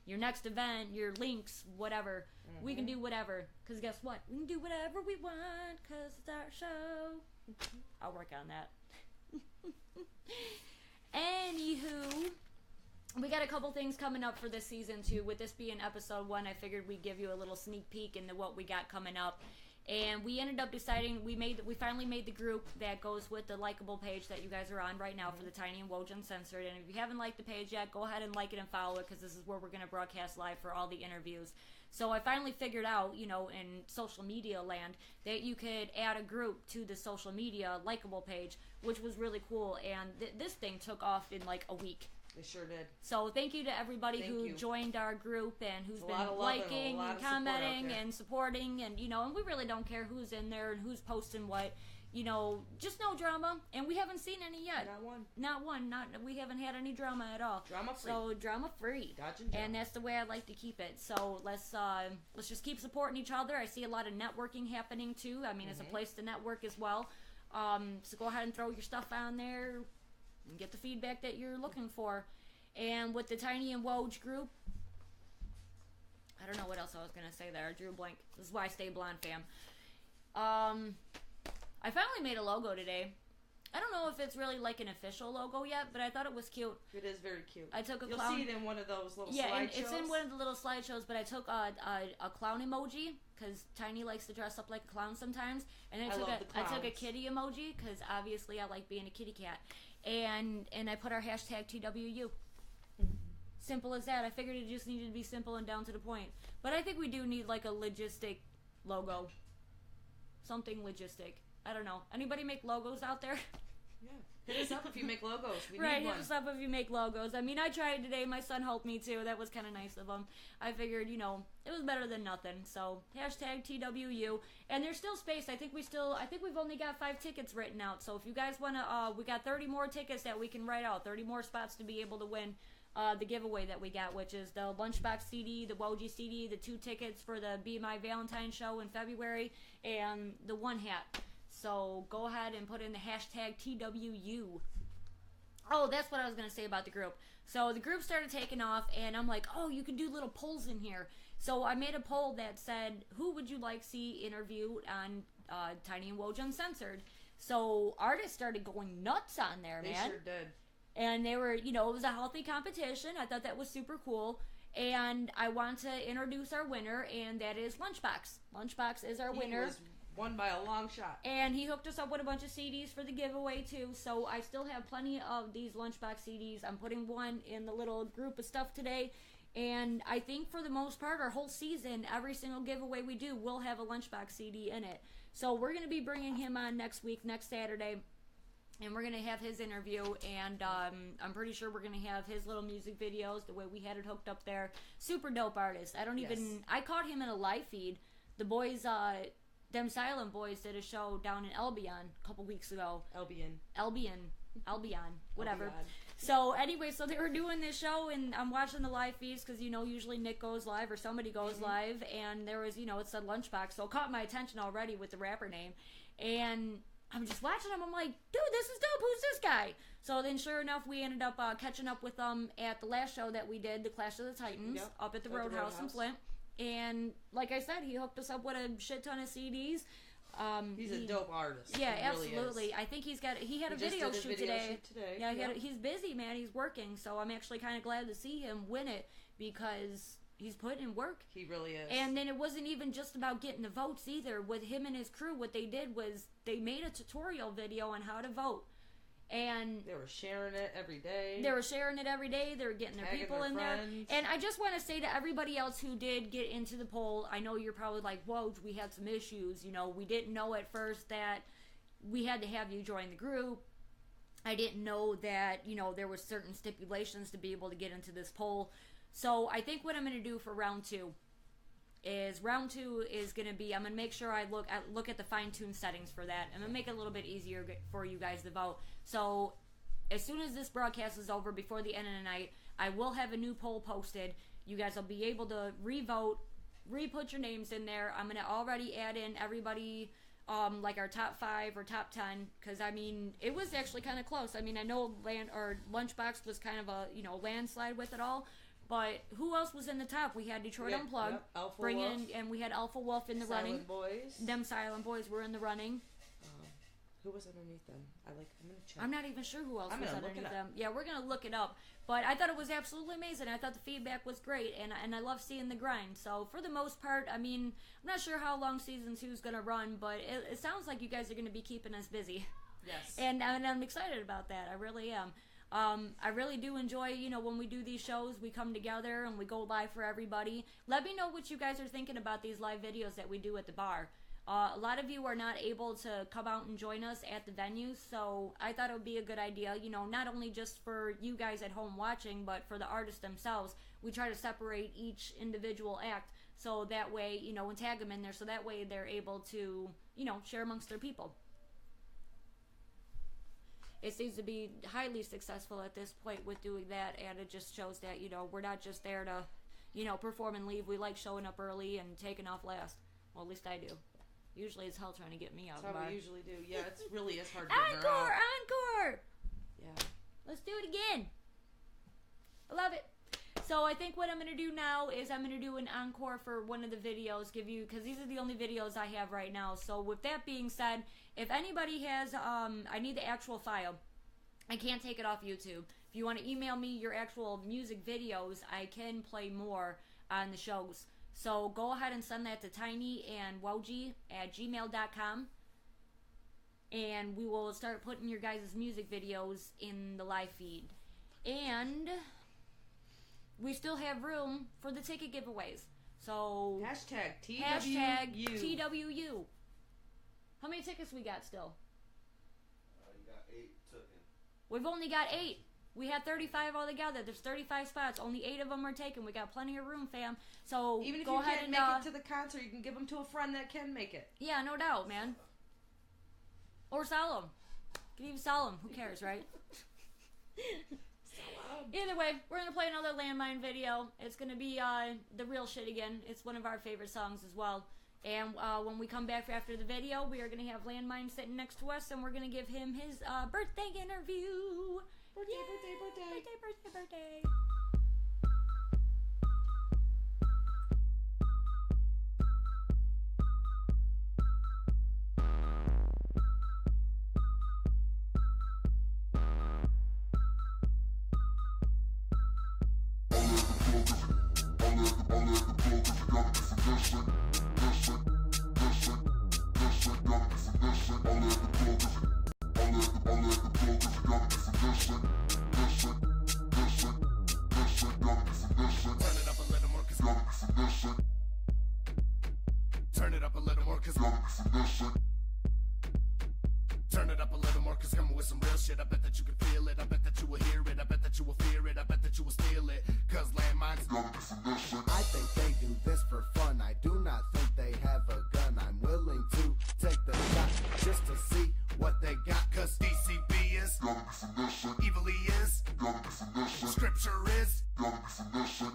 S1: your next event, your links, whatever. We can do whatever. Because guess what? We can do whatever we want because it's our show. I'll work on that. Anywho, we got a couple things coming up for this season too. With this being episode 1, I figured we'd give you a little sneak peek into what we got coming up. And we ended up deciding, we finally made the group that goes with the likable page that you guys are on right now for the Tiny and Woj Uncensored. And if you haven't liked the page yet, go ahead and like it and follow it, because this is where we're going to broadcast live for all the interviews. So I finally figured out, in social media land, that you could add a group to the social media likable page, which was really cool. And this thing took off in like a week.
S2: They sure did.
S1: So thank you to everybody who joined our group and who's been liking and commenting and supporting, and and we really don't care who's in there and who's posting what. Just no drama, and we haven't seen any yet. Not one. We haven't had any drama at all.
S2: Drama free.
S1: So drama free. And that's the way I like to keep it. So let's just keep supporting each other. I see a lot of networking happening too. I mean, it's a place to network as well. So go ahead and throw your stuff on there and get the feedback that you're looking for. And with the Tiny and Woj group, I don't know what else I was gonna say there. I drew a blank. This is why I stay blonde, fam. I finally made a logo today. I don't know if it's really like an official logo yet, but I thought it was cute.
S2: It is very cute.
S1: I took
S2: You'll see it in one of those little slideshows.
S1: Yeah, it's in one of the little slideshows, but I took a clown emoji, because Tiny likes to dress up like a clown sometimes. And I took a kitty emoji, because obviously I like being a kitty cat. And I put our hashtag TWU. Simple as that. I figured it just needed to be simple and down to the point. But I think we do need like a logistic logo. Something logistic. I don't know. Anybody make logos out there?
S2: Yeah. Hit us up if you make logos. We need
S1: right,
S2: one.
S1: hit us up if you make logos. I mean, I tried today. My son helped me too. That was kind of nice of him. I figured, it was better than nothing. So, hashtag TWU. And there's still space. I think we've only got 5 tickets written out. So if you guys want to, we got 30 more tickets that we can write out. 30 more spots to be able to win the giveaway that we got, which is the Lunchbox CD, the Woj CD, the 2 tickets for the Be My Valentine show in February, and the 1 hat. So go ahead and put in the hashtag TWU. Oh, that's what I was going to say about the group. So the group started taking off, and I'm like, oh, you can do little polls in here. So I made a poll that said, who would you like to see interviewed on Tiny and Woj Uncensored? So artists started going nuts on there, man.
S2: They sure did.
S1: And they were, you know, it was a healthy competition. I thought that was super cool. And I want to introduce our winner, and that is Lunchbox. Lunchbox is our winner.
S2: He was won by a long shot.
S1: And he hooked us up with a bunch of CDs for the giveaway, too. So I still have plenty of these Lunchbox CDs. I'm putting one in the little group of stuff today. And I think for the most part, our whole season, every single giveaway we do will have a Lunchbox CD in it. So we're going to be bringing him on next week, next Saturday. And we're going to have his interview, and I'm pretty sure we're going to have his little music videos, the way we had it hooked up there. Super dope artist. I caught him in a live feed. The boys, them Silent Boys did a show down in Albion a couple weeks ago. Albion, whatever. So anyway, so they were doing this show, and I'm watching the live feeds because, you know, usually Nick goes live or somebody goes live, and there was, you know, it said Lunchbox, so it caught my attention already with the rapper name. And I'm just watching him. I'm like, dude, this is dope. Who's this guy? So then, sure enough, we ended up catching up with them at the last show that we did, the Clash of the Titans, up at the Roadhouse in Flint. And like I said, he hooked us up with a shit ton of CDs.
S2: He's a dope artist.
S1: Yeah,
S2: he
S1: absolutely.
S2: Really
S1: I think he had a video shoot today. Yeah, he's busy, man. He's working. So I'm actually kind of glad to see him win it because he's putting in work.
S2: He really is.
S1: And then it wasn't even just about getting the votes either. With him and his crew, what they did was they made a tutorial video on how to vote. And
S2: they were sharing it every day.
S1: They were getting their people in there. And I just want to say to everybody else who did get into the poll, I know you're probably like, whoa, we had some issues. You know, we didn't know at first that we had to have you join the group. I didn't know that, you know, there were certain stipulations to be able to get into this poll. So I think what I'm going to do for round two is going to be, I'm going to make sure I look at the fine-tuned settings for that. I'm going to make it a little bit easier for you guys to vote. So as soon as this broadcast is over, before the end of the night, I will have a new poll posted. You guys will be able to re-vote, re-put your names in there. I'm going to already add in everybody, like our top 5 or top 10, because I mean, it was actually kind of close. I mean, I know Lunchbox was kind of a, you know, landslide with it all. But who else was in the top? We had Detroit Unplugged, and we had Alpha Wolf in the running.
S2: Boys.
S1: Them Silent Boys were in the running.
S2: Who was underneath them? I'm gonna check.
S1: I'm not even sure who else was underneath them. Yeah, we're gonna look it up. But I thought it was absolutely amazing. I thought the feedback was great, and I love seeing the grind. So for the most part, I mean, I'm not sure how long season 2 is gonna run, but it sounds like you guys are gonna be keeping us busy.
S2: Yes.
S1: And I'm excited about that. I really am. I really do enjoy, you know, when we do these shows, we come together and we go live for everybody. Let me know what you guys are thinking about these live videos that we do at the bar. A lot of you are not able to come out and join us at the venue, so I thought it would be a good idea, you know, not only just for you guys at home watching, but for the artists themselves. We try to separate each individual act, so that way, you know, and tag them in there, so that way they're able to, you know, share amongst their people. It seems to be highly successful at this point with doing that, and it just shows that, you know, we're not just there to, you know, perform and leave. We like showing up early and taking off last. Well, at least I do. Usually it's hell trying to get me out.
S2: That's how we usually do. Yeah, it really is hard to get
S1: Encore!
S2: her out.
S1: Encore!
S2: Yeah.
S1: Let's do it again. I love it. So I think what I'm going to do now is I'm going to do an encore for one of the videos, because these are the only videos I have right now. So with that being said, if anybody has, I need the actual file. I can't take it off YouTube. If you want to email me your actual music videos, I can play more on the shows. So go ahead and send that to tinyandwoji@gmail.com. And we will start putting your guys' music videos in the live feed. And we still have room for the ticket giveaways. So
S2: Hashtag
S1: TWU. How many tickets we got still?
S3: You got 8 taken.
S1: We've only got 8. We had 35 altogether. There's 35 spots. Only 8 of them are taken. We got plenty of room, fam. So
S2: even if
S1: go
S2: you
S1: ahead
S2: can't
S1: and
S2: make it to the concert, you can give them to a friend that can make it.
S1: Yeah, no doubt, man. Or sell them. You can even sell them. Who cares, right? Either way, we're going to play another Lanmine video. It's going to be the real shit again. It's one of our favorite songs as well. And when we come back after the video, we are going to have Lanmine sitting next to us, and we're going to give him his birthday interview. Birthday.
S4: Turn it up a little more, cause turn it up a little more, cause coming with some real shit. I bet that you can feel it, I bet that you will hear it, I bet that you will fear it, I bet that you will steal it, cause landmines.
S5: I think they do this for fun. I do not think they have a gun. I'm willing to take the shot just to see what they got, cause
S4: DCB is evil, he is scripture is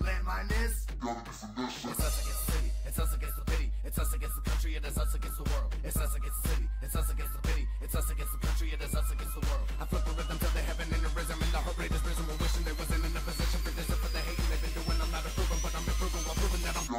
S4: landmine is. It's us against the city, it's us against the pity, it's us against the country, it is us against the world. It's us against the city, it's us against the pity, it's us against the country, it is us against the world. I flip the rhythm till they heaven in the rhythm, and the heart rate is risen. We're wishing they wasn't in a position for this and for the hating they've been doing. I'm not approving, but I'm improving while proving that I'm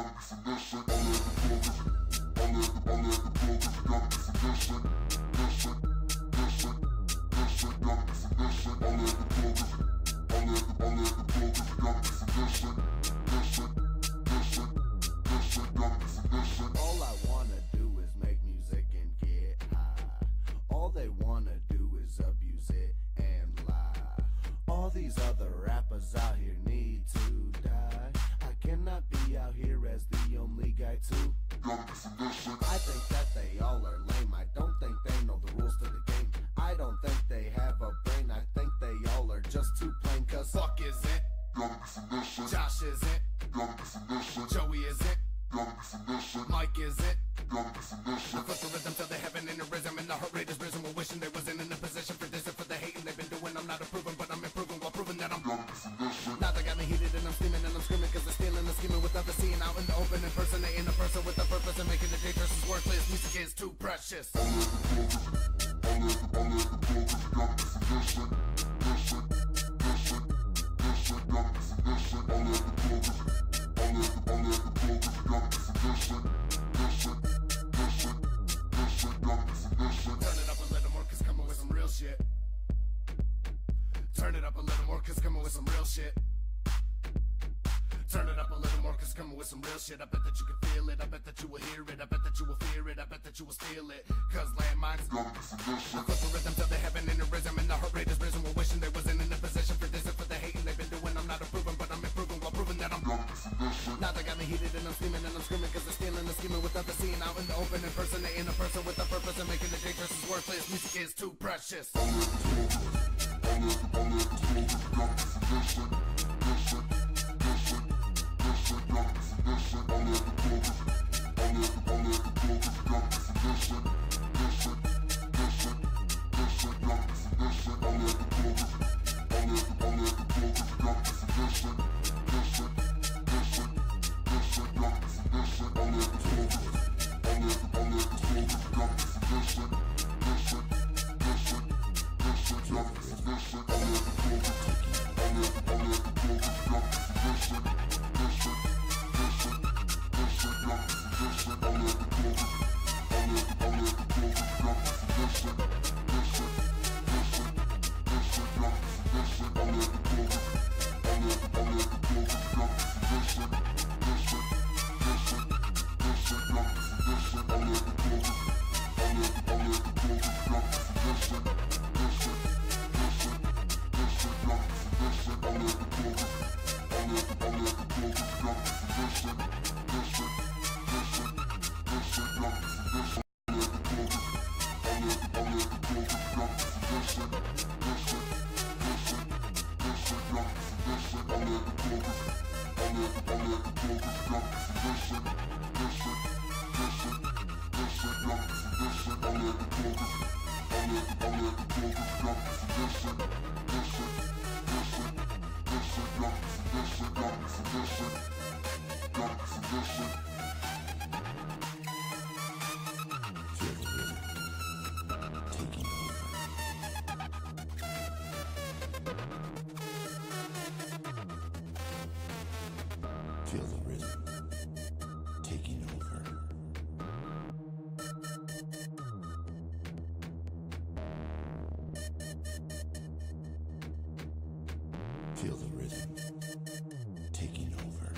S5: All I wanna do is make music and get high. All they wanna do is abuse it and lie. All these other rappers out here need to die. I cannot be out here as the only guy too. I think that they all are lame. I don't think they know the rules to the game. I don't think they have a brain. I think they all are just too plain, cause
S4: fuck is it, Josh is it, Joey is it, Mike is it. I flip the rhythm till they heaven in the rhythm, and the heart rate is risen. We're wishing they wasn't in a position for this and for the hating they've been doing. I'm not approving, but I'm improving while proving that I'm now they got me heated and I'm steaming and I'm screaming, cause they're stealing and scheming without the scene out in the open, impersonating a person with a purpose and making the dangerous is worthless. Music is too precious. Turn it up a little more, cause coming with some real shit. Turn it up a little more, cause coming with some real shit. Turn it up a little more, cause coming with some real shit. I bet that you can feel it, I bet that you will hear it, I bet that you will fear it, I bet that you will steal it, cause landmines. I flip the rhythm till they heaven in the rhythm, and the heart rate is risen. We're wishing they wasn't in a position for this and for the hating they've been doing. I'm not approving, but I'm improving while proving that I'm now they got me heated and I'm steaming and I'm screaming, cause they're stealing and scheming without the scene out in the open, impersonating a person with a purpose and making the dangerous is worthless. Music is too precious.
S6: Feel the rhythm taking over. Feel the rhythm taking over.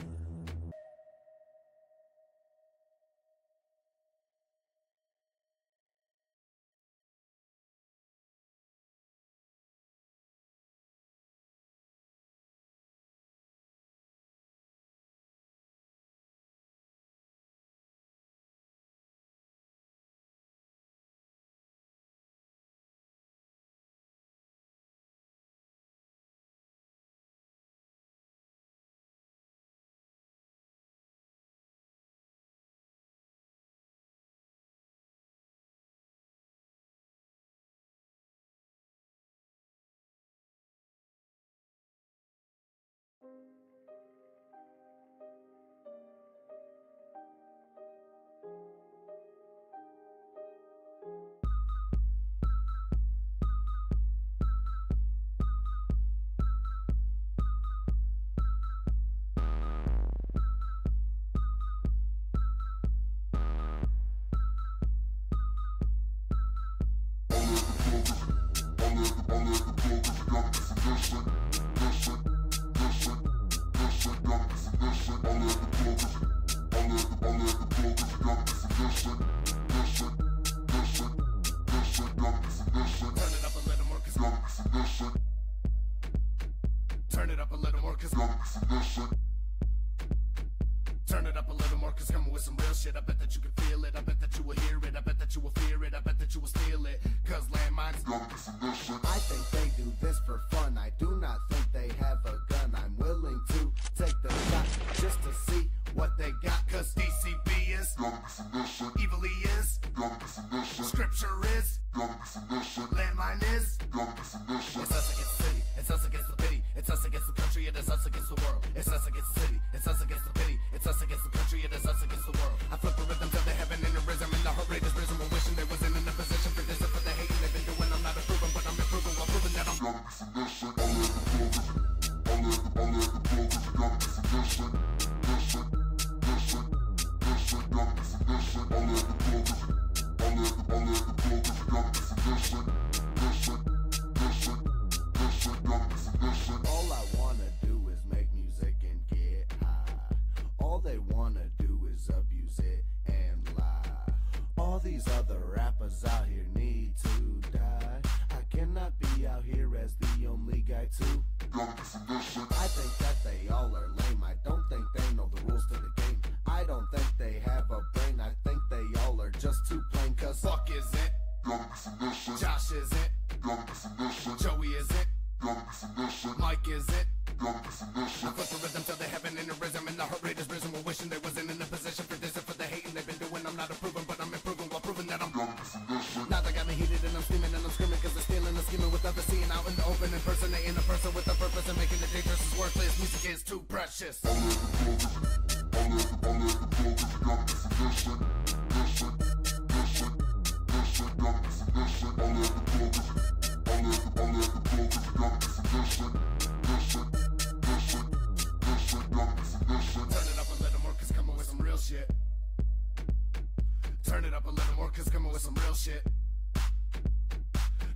S4: Turn it up a little more, cause turn it up a little more, cause coming with some real shit. I bet that you can feel it, I bet that you will hear it, I bet that you will fear it, I bet that you will steal it, cause landmines.
S5: I think they do this for fun. I do not think they have a gun. I'm willing to take the shot just to see
S4: What they got, cause DCB is evil, he is scripture is landmine is. It's us against the city, it's us against the pity, it's us against the country, it is us against the world. It's us against the city, it's us against the pity, it's us against the country, it is us against the world. I flip the rhythm till the heaven in the rhythm, and the heart rate is risen. We're wishing they wasn't in a position for this or for the hating they've been doing. I'm not approving, but I'm improving while proving that I'm.
S5: All I wanna do is make music and get high. All they wanna do is abuse it and lie. All these other rappers out here need to die. I cannot be out here as the only guy to. I think that they all are lame. I don't think they know the rules to the game. I don't think they have a brain. I think they all are just too plain, cause
S4: Fuck is it? Josh is it? Joey is it? Mike is it? I flip the rhythm till the heaven in the rhythm, and the heart rate is risen. We're wishing they wasn't in a position for this or for the hating they've been doing. I'm not approving, but I'm improving while proving that I'm. Now they got me heated and I'm steaming and I'm screaming, cause they're stealing and scheming with others, seeing out in the open, impersonating a person with a purpose and making it dangerous is worthless. Music is too precious. Turn it up a little more, cause coming with some real shit. Turn it up a little more, cause coming with some real shit.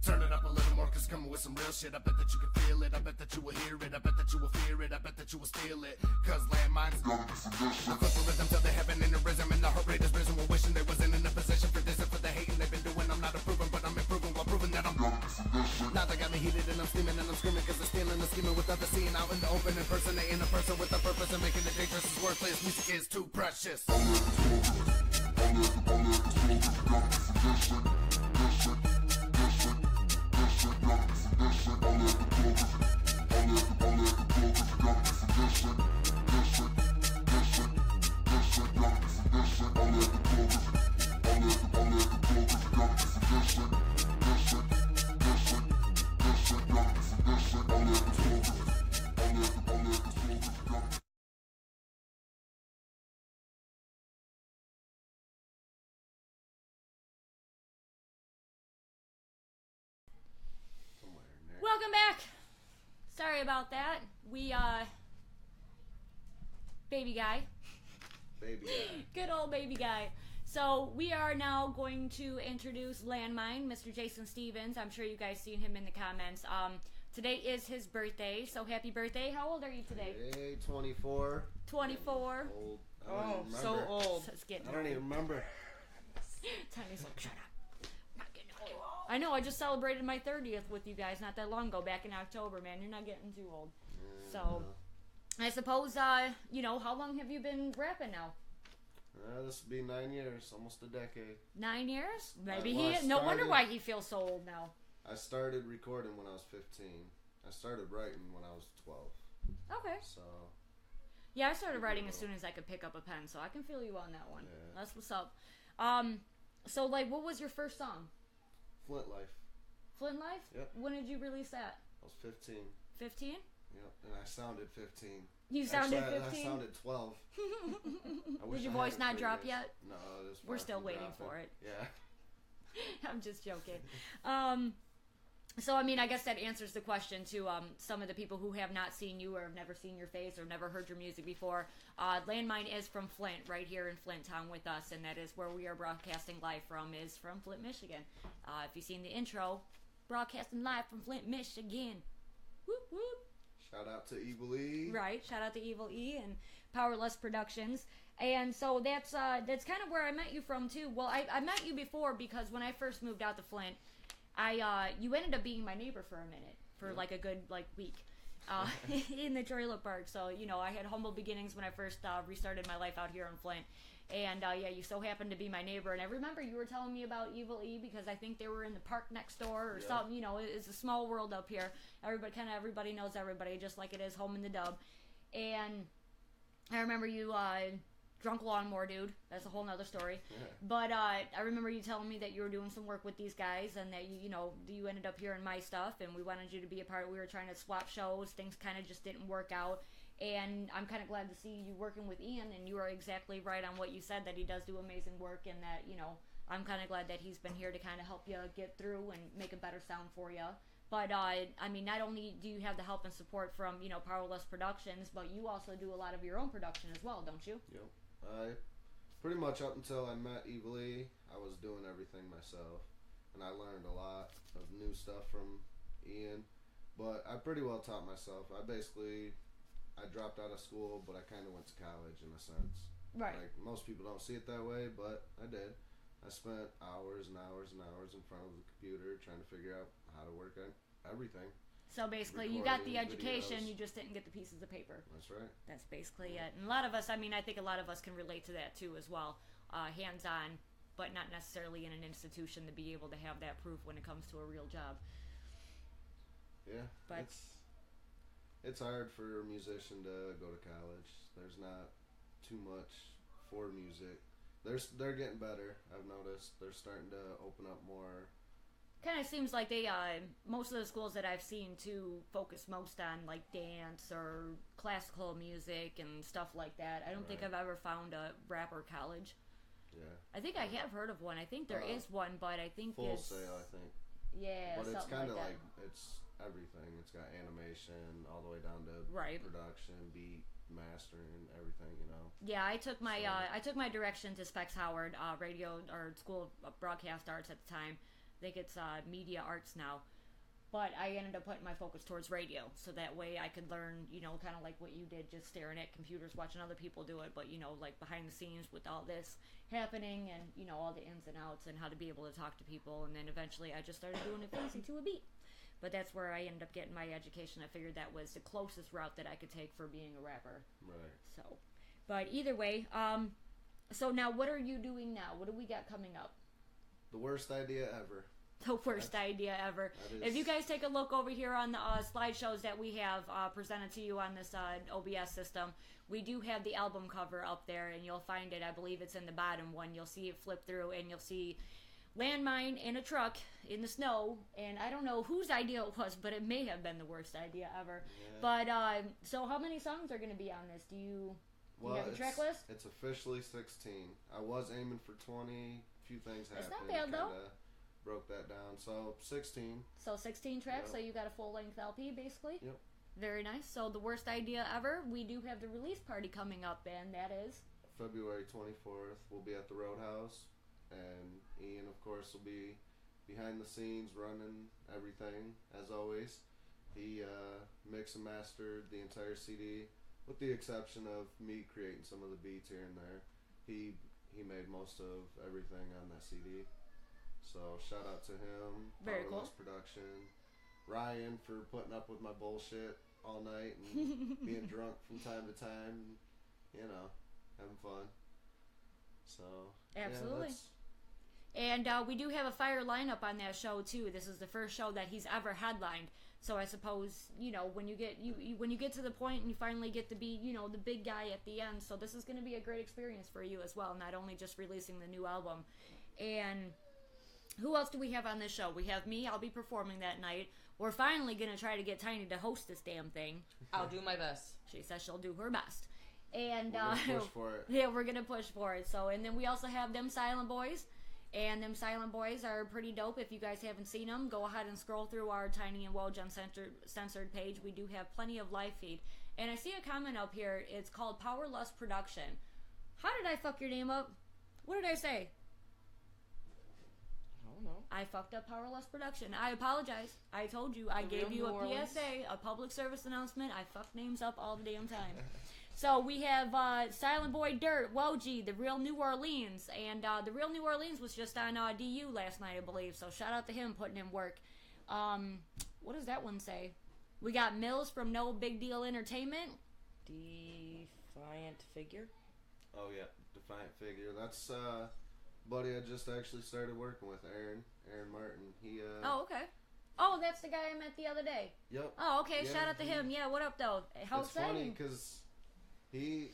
S4: Turn it up a little more, cause coming with some real shit. I bet that you can feel it, I bet that you will hear it, I bet that you will fear it, I bet that you will steal it, cause landmines. I flip the rhythm till the heaven in the rhythm, and the heart rate is risen. We're wishing they wasn't in a position for this or for the hating they've been doing. I'm not approving, but I'm improving while proving that I'm. Now they got me heated and I'm steaming and I'm screaming, cause they're stealing and scheming with others, seeing out in the open, impersonating a person with a purpose and making it dangerous is worthless. Music is too precious.
S1: Welcome back. Sorry about that. We, baby guy.
S5: baby guy.
S1: Good old baby guy. So we are now going to introduce Landmine, Mr. Jason Stevens. I'm sure you guys seen him in the comments. Today is his birthday, so happy birthday. How old are you today?
S5: Hey, 24.
S1: 24.
S5: Old.
S2: Oh, so old.
S1: So it's getting
S5: I don't even remember.
S1: Tiny's like, shut up. Not getting old. I know, I just celebrated my 30th with you guys not that long ago, back in October, man. You're not getting too old. So, I suppose, you know, how long have you been rapping now?
S5: This will be 9 years, almost a decade.
S1: 9 years? Maybe
S5: Well,
S1: no wonder why he feels so old now.
S5: I started recording when I was 15. I started writing when I was 12.
S1: Okay.
S5: So,
S1: Yeah, I started writing as soon as I could pick up a pen, so I can feel you on that one.
S5: Yeah.
S1: That's what's up. So, like, what was your first song?
S5: Flint Life.
S1: Flint Life?
S5: Yep.
S1: When did you release that?
S5: I was 15.
S1: 15?
S5: Yep, and I sounded 15.
S1: You sounded 15?
S5: I sounded 12.
S1: Did your voice not drop yet?
S5: No, it was
S1: We're still waiting for it.
S5: Yeah.
S1: I'm just joking. So, I mean, I guess that answers the question to some of the people who have not seen you or have never seen your face or never heard your music before. Landmine is from Flint, right here in Flint Town with us, and that is where we are broadcasting live from, is from Flint, Michigan. If you've seen the intro, broadcasting live from Flint, Michigan. Whoop, whoop.
S5: Shout out to Evil E.
S1: Right, shout out to Evil E and Powerless Productions. And so that's kind of where I met you from, too. Well, I met you before because when I first moved out to Flint, you ended up being my neighbor for a minute, for like a good week, in the trailer park. So, you know, I had humble beginnings when I first restarted my life out here in Flint. And yeah, you so happened to be my neighbor. And I remember you were telling me about Evil E because I think they were in the park next door or something. You know, it's a small world up here. Everybody knows everybody, just like it is home in the dub. And I remember you drunk lawnmower dude. That's a whole nother story. Yeah. But I remember you telling me that you were doing some work with these guys and that you ended up hearing my stuff and we wanted you to be a part. We were trying to swap shows. Things kind of just didn't work out. And I'm kind of glad to see you working with Ian, and you are exactly right on what you said, that he does do amazing work, and that, you know, I'm kind of glad that he's been here to kind of help you get through and make a better sound for you. But, I mean, not only do you have the help and support from, you know, Powerless Productions, but you also do a lot of your own production as well, don't you?
S5: Yep. Pretty much up until I met Evil E, I was doing everything myself, and I learned a lot of new stuff from Ian, but I pretty well taught myself. I dropped out of school, but I kind of went to college in a sense.
S1: Right.
S5: Like, most people don't see it that way, but I did. I spent hours and hours and hours in front of the computer trying to figure out how to work on everything.
S1: So basically, you got the education, videos. You just didn't get the pieces of paper.
S5: That's right.
S1: That's basically it. And a lot of us, I mean, I think a lot of us can relate to that too as well. Hands-on, but not necessarily in an institution to be able to have that proof when it comes to a real job.
S5: Yeah, but it's hard for a musician to go to college. There's not too much for music. They're getting better, I've noticed. They're starting to open up more.
S1: Kind of seems like they, most of the schools that I've seen too focus most on like dance or classical music and stuff like that. I don't think I've ever found a rapper college.
S5: Yeah.
S1: I think I have heard of one. I think there is one, but I think
S5: Full
S1: it's...
S5: Sail, I think.
S1: Yeah,
S5: but it's
S1: kind of
S5: like it's everything. It's got animation all the way down to production, beat, mastering, everything, you know.
S1: Yeah, I took my direction to Specs Howard, radio or school of broadcast arts at the time. I think it's media arts now, but I ended up putting my focus towards radio, so that way I could learn, you know, kind of like what you did, just staring at computers, watching other people do it, but, you know, like behind the scenes with all this happening and, you know, all the ins and outs and how to be able to talk to people, and then eventually I just started doing it fancy to a beat. But that's where I ended up getting my education. I figured that was the closest route that I could take for being a rapper.
S5: Right.
S1: So, but either way, so now what are you doing now? What do we got coming up?
S5: The worst idea ever.
S1: The worst idea ever. If you guys take a look over here on the slideshows that we have presented to you on this OBS system, we do have the album cover up there, and you'll find it. I believe it's in the bottom one. You'll see it flip through, and you'll see Landmine in a truck in the snow, and I don't know whose idea it was, but it may have been the worst idea ever. Yeah. But so how many songs are going to be on this? Do you have a track list?
S5: It's officially 16. I was aiming for 20. A few things happened.
S1: It's not bad though.
S5: Broke that down. So 16.
S1: So 16 tracks. Yep. So you got a full length LP basically.
S5: Yep. Very
S1: nice. So the worst idea ever. We do have the release party coming up, and that is
S5: February 24th. We'll be at the Roadhouse. And Ian, of course, will be behind the scenes running everything, as always. He mixed and mastered the entire CD, with the exception of me creating some of the beats here and there. He made most of everything on that CD. So shout out to him.
S1: Very cool.
S5: Production. Ryan for putting up with my bullshit all night and being drunk from time to time. You know, having fun. So
S1: absolutely.
S5: Yeah,
S1: and we do have a fire lineup on that show too. This is the first show that he's ever headlined. So I suppose, you know, when you get to the point and you finally get to be, you know, the big guy at the end. So this is going to be a great experience for you as well. Not only just releasing the new album. And who else do we have on this show? We have me. I'll be performing that night. we're finally gonna try to get Tiny to host this damn thing.
S2: I'll do my best.
S1: She says she'll do her best. And
S7: We're gonna push for it.
S1: yeah, we're gonna push for it. So, and then we also have them Silent Boys, and them Silent Boys are pretty dope. If you guys haven't seen them, go ahead and scroll through our Tiny and Woj Uncensored page. We do have plenty of live feed. And I see a comment up here. It's called Powerless Production. How did I fuck your name up? What did I say?
S2: I don't know.
S1: I fucked up Powerless Production. I apologize. I told you. I gave you a PSA, a public service announcement. I fuck names up all the damn time. So we have Silent Boy Dirt, Woji, The Real New Orleans. And The Real New Orleans was just on DU last night, I believe. So shout out to him putting in work. What does that one say? We got Mills from No Big Deal Entertainment.
S2: Defiant Figure.
S7: Oh yeah, Defiant Figure. That's buddy I just actually started working with, Aaron Martin. He
S1: Oh, okay. Oh, that's the guy I met the other day.
S7: Yep.
S1: Oh, okay.
S7: Yeah,
S1: Shout out to him. Yeah, what up, though? How
S7: it's
S1: exciting.
S7: funny because he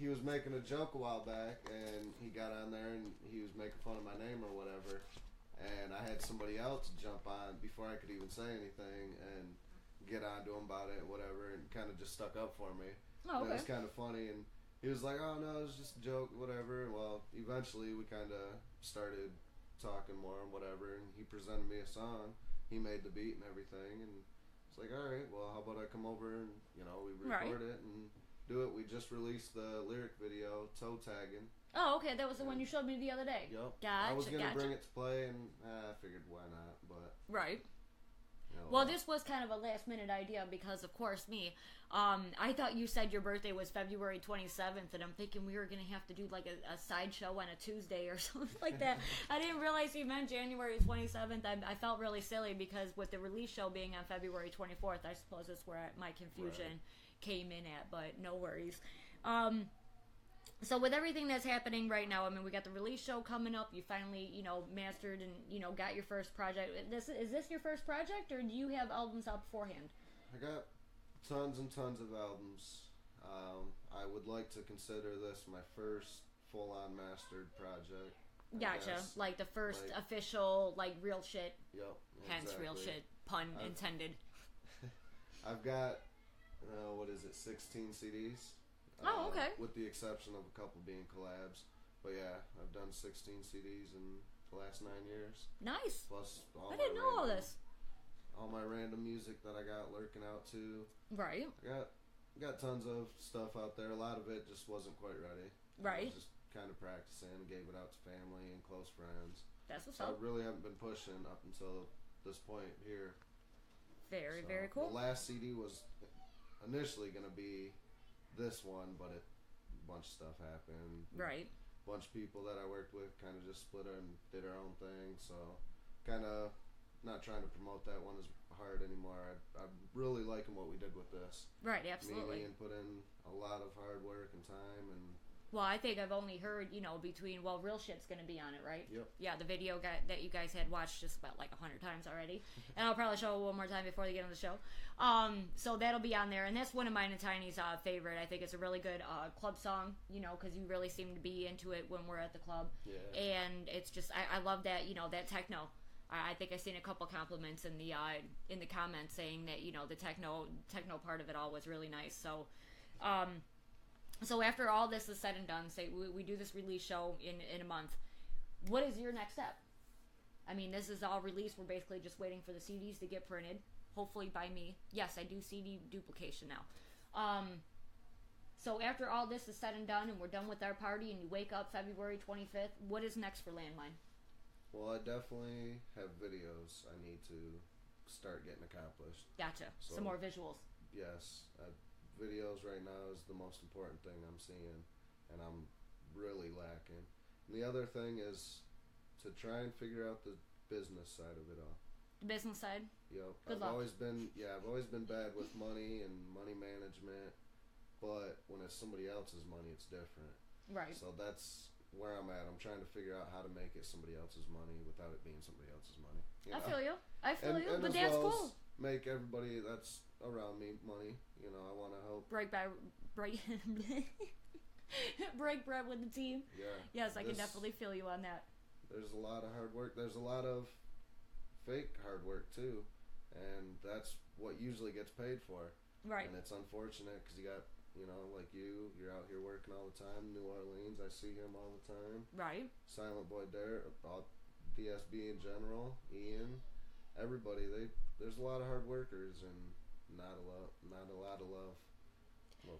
S7: was making a joke a while back, and he got on there and he was making fun of my name or whatever, and I had somebody else jump on before I could even say anything and get on to him about it, whatever, and kind of just stuck up for me.
S1: Oh,
S7: And
S1: okay.
S7: it was kind of funny, and he was like, "Oh no, it was just a joke, whatever." Well, eventually we kind of started talking more and whatever, and he presented me a song. He made the beat and everything, and it's like, all right, well, how about I come over and we record it and do it. We just released the lyric video, toe tagging.
S1: Oh, okay. That was the one you showed me the other day.
S7: Yep.
S1: Gotcha,
S7: I was gonna
S1: gotcha.
S7: bring it to play, and I figured why not, but
S1: Right.
S7: you know,
S1: Well, this was kind of a last minute idea because, of course, me. I thought you said your birthday was February 27th, and I'm thinking we were going to have to do like a sideshow on a Tuesday or something like that. I didn't realize you meant January 27th. I felt really silly because with the release show being on February 24th, I suppose that's where my confusion came in at, but no worries. So with everything that's happening right now, I mean, we got the release show coming up. You finally, mastered and, got your first project. Is this your first project, or do you have albums out beforehand?
S7: I got tons and tons of albums. I would like to consider this my first full-on mastered project. I
S1: Gotcha.
S7: guess.
S1: Like the first
S7: Like-
S1: official, real shit.
S7: Yep.
S1: Hence, real
S7: exactly.
S1: shit. Pun
S7: I've-
S1: intended.
S7: I've got, 16 CDs.
S1: Oh, okay.
S7: With the exception of a couple being collabs. But yeah, I've done 16 CDs in the last 9 years.
S1: Nice.
S7: Plus all
S1: I didn't know all this.
S7: All my random music that I got lurking out too.
S1: Right.
S7: I got tons of stuff out there. A lot of it just wasn't quite ready. I
S1: Right.
S7: was just kind of practicing and gave it out to family and close friends.
S1: That's what's
S7: So I
S1: up.
S7: really haven't been pushing up until this point here.
S1: Very,
S7: So,
S1: very cool.
S7: The last CD was initially going to be this one, but a bunch of stuff happened.
S1: Right.
S7: A bunch of people that I worked with kind of just split and did their own thing. So kind of not trying to promote that one as hard anymore. I'm really liking what we did with this.
S1: Right,
S7: Me
S1: absolutely.
S7: and put in a lot of hard work and time, and
S1: Well, I think I've only heard, between, Real Shit's going to be on it, right?
S7: Yep.
S1: Yeah, the video that you guys had watched just about 100 times already. And I'll probably show it one more time before they get on the show. So that'll be on there. And that's one of mine and Tiny's favorite. I think it's a really good club song, because you really seem to be into it when we're at the club.
S7: yeah.
S1: And it's just, I love that, that techno. I think I've seen a couple compliments in the comments saying that, the techno part of it all was really nice. So, so after all this is said and done, say we do this release show in a month, what is your next step? I mean, this is all released. We're basically just waiting for the CDs to get printed, hopefully by me. Yes, I do CD duplication now. So after all this is said and done and we're done with our party and you wake up February 25th, what is next for Landmine?
S7: Well, I definitely have videos I need to start getting accomplished.
S1: Gotcha.
S7: So-
S1: Some more visuals.
S7: Yes, videos right now is the most important thing I'm seeing, and I'm really lacking. And the other thing is to try and figure out the business side of it all.
S1: The business side.
S7: Yep.
S1: Good
S7: I've
S1: luck.
S7: always been bad with money and money management, but when it's somebody else's money, it's different.
S1: Right.
S7: So that's where I'm at. I'm trying to figure out how to make it somebody else's money without it being somebody else's money.
S1: I feel you. I feel you.
S7: And
S1: But
S7: as
S1: that's
S7: well as
S1: cool.
S7: make everybody that's around me money. I want to help.
S1: Break bread with the team.
S7: Yeah.
S1: Yes, I can
S7: This-
S1: definitely feel you on that.
S7: There's a lot of hard work. There's a lot of fake hard work too, and that's what usually gets paid for.
S1: Right.
S7: And it's unfortunate because you got, like you're out here working all the time. New Orleans, I see him all the time.
S1: Right.
S7: Silent Boy Derek, DSB in general, Ian, everybody. There's a lot of hard workers and not a lot of love.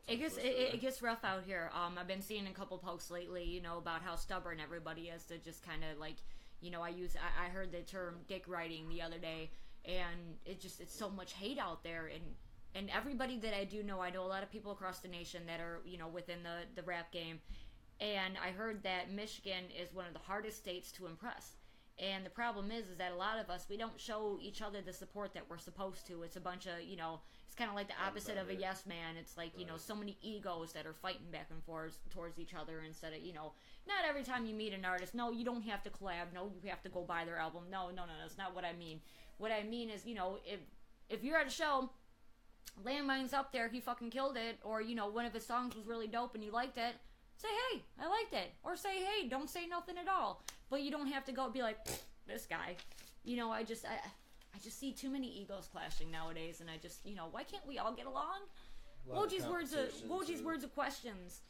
S1: It gets rough out here. I've been seeing a couple posts lately, about how stubborn everybody is to just kind of like, I heard the term dick riding the other day, and it's so much hate out there, and everybody that I know a lot of people across the nation that are, within the rap game, and I heard that Michigan is one of the hardest states to impress. And the problem is that a lot of us, we don't show each other the support that we're supposed to. It's a bunch of, it's kind of like the opposite of a yes man. It's like, so many egos that are fighting back and forth towards each other instead of, not every time you meet an artist, no, you don't have to collab. No, you have to go buy their album. No, that's not what I mean. What I mean is, if you're at a show, Landmine's up there, he fucking killed it, or, one of his songs was really dope and you liked it, say, hey, I liked it. Or say, hey, don't say nothing at all. But you don't have to go be like, this guy. I just see too many egos clashing nowadays, and I just, why can't we all get along? Woji's words of questions.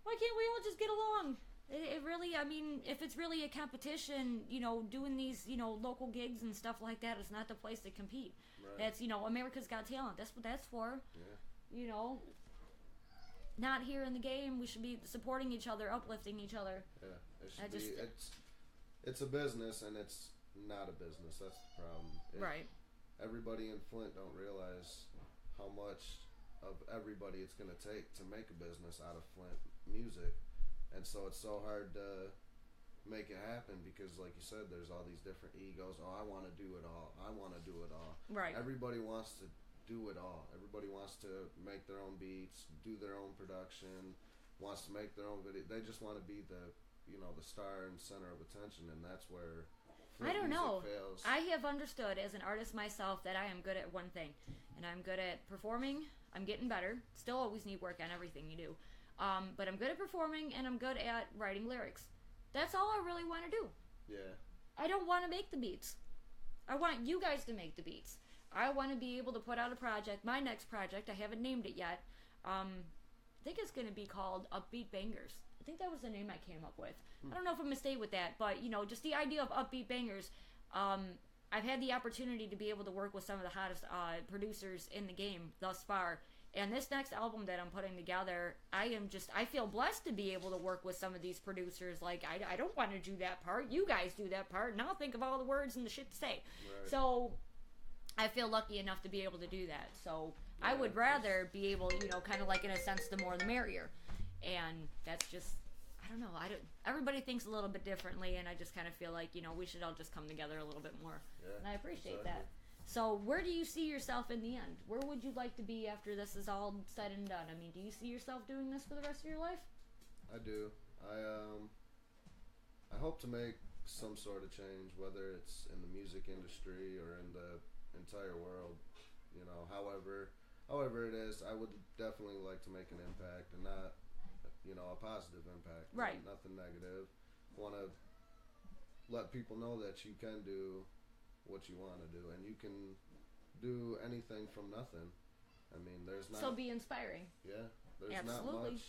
S1: Why can't we all just get along? It really, I mean, if it's really a competition, doing these, local gigs and stuff like that is not the place to compete. Right. That's, America's Got Talent. That's what that's for. Yeah. Not here in the game. We should be supporting each other, uplifting each other.
S7: Yeah, it's a business, and it's not a business. That's the problem.
S1: Right.
S7: Everybody in Flint don't realize how much of everybody it's going to take to make a business out of Flint music, and so it's so hard to make it happen because, like you said, there's all these different egos. Oh, I want to do it all. I want to do it all. Right. Everybody wants to do it all. Everybody wants to make their own beats, do their own production, wants to make their own video. They just want to be the star and center of attention, and that's where Flint
S1: I don't know.
S7: fails.
S1: I have understood as an artist myself that I am good at one thing, and I'm good at performing. I'm getting better. Still always need work on everything you do. But I'm good at performing, and I'm good at writing lyrics. That's all I really want to do. Yeah. I don't want to make the beats. I want you guys to make the beats. I want to be able to put out a project. My next project, I haven't named it yet. I think it's going to be called Upbeat Bangers. I think that was the name I came up with. I don't know if I'm going to stay with that, but, just the idea of Upbeat Bangers. I've had the opportunity to be able to work with some of the hottest producers in the game thus far. And this next album that I'm putting together, I feel blessed to be able to work with some of these producers. Like, I don't want to do that part. You guys do that part, and I'll think of all the words and the shit to say. Right. So I feel lucky enough to be able to do that. So I would rather be able, kind of like in a sense, the more the merrier. And that's just, I don't know. Everybody thinks a little bit differently, and I just kind of feel like, we should all just come together a little bit more. Yeah, and I appreciate that. So where do you see yourself in the end? Where would you like to be after this is all said and done? I mean, do you see yourself doing this for the rest of your life? I
S7: do. I hope to make some sort of change, whether it's in the music industry or in the entire world. However it is, I would definitely like to make an impact, and not, a positive impact.
S1: Right.
S7: Nothing negative. Want to let people know that you can do what you want to do, and you can do anything from nothing. I mean, there's not...
S1: So be inspiring.
S7: Yeah. There's not
S1: Absolutely.
S7: much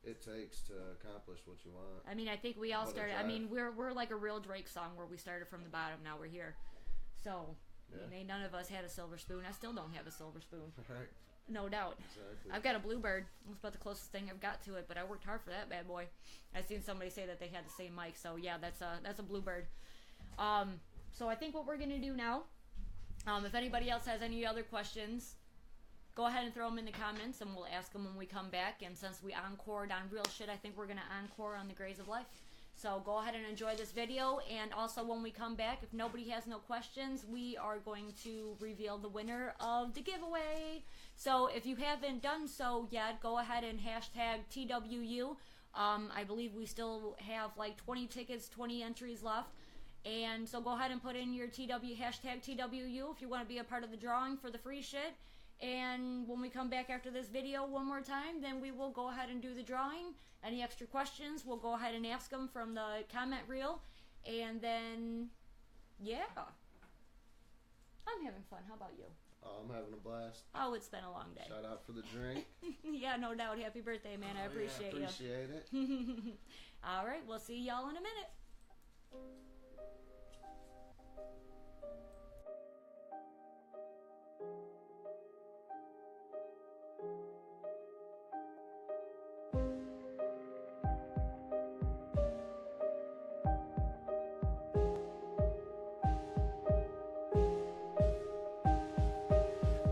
S7: it takes to accomplish what you want.
S1: I mean, I think we all started... I mean, we're like a real Drake song where we started from the bottom, now we're here. So, I mean, none of us had a silver spoon. I still don't have a silver spoon.
S7: Right.
S1: No doubt.
S7: Exactly.
S1: I've got a Bluebird. That's about the closest thing I've got to it, but I worked hard for that bad boy. I seen somebody say that they had the same mic, so yeah, that's a Bluebird. So I think what we're gonna do now, if anybody else has any other questions, go ahead and throw them in the comments, and we'll ask them when we come back. And since we encored on real shit, I think we're gonna encore on the Grays of Life. So go ahead and enjoy this video, and also when we come back, if nobody has no questions, we are going to reveal the winner of the giveaway. So if you haven't done so yet, go ahead and hashtag TWU. I believe we still have like 20 tickets, 20 entries left. And so go ahead and put in your hashtag TWU if you want to be a part of the drawing for the free shit. And when we come back after this video one more time, then we will go ahead and do the drawing. Any extra questions, we'll go ahead and ask them from the comment reel. And then, yeah. I'm having fun. How about you?
S7: Oh, I'm having a blast.
S1: Oh, it's been a long day.
S7: Shout out for the drink.
S1: Yeah, no doubt. Happy birthday, man. I appreciate you.
S7: Appreciate it.
S1: All right, we'll see y'all in a minute.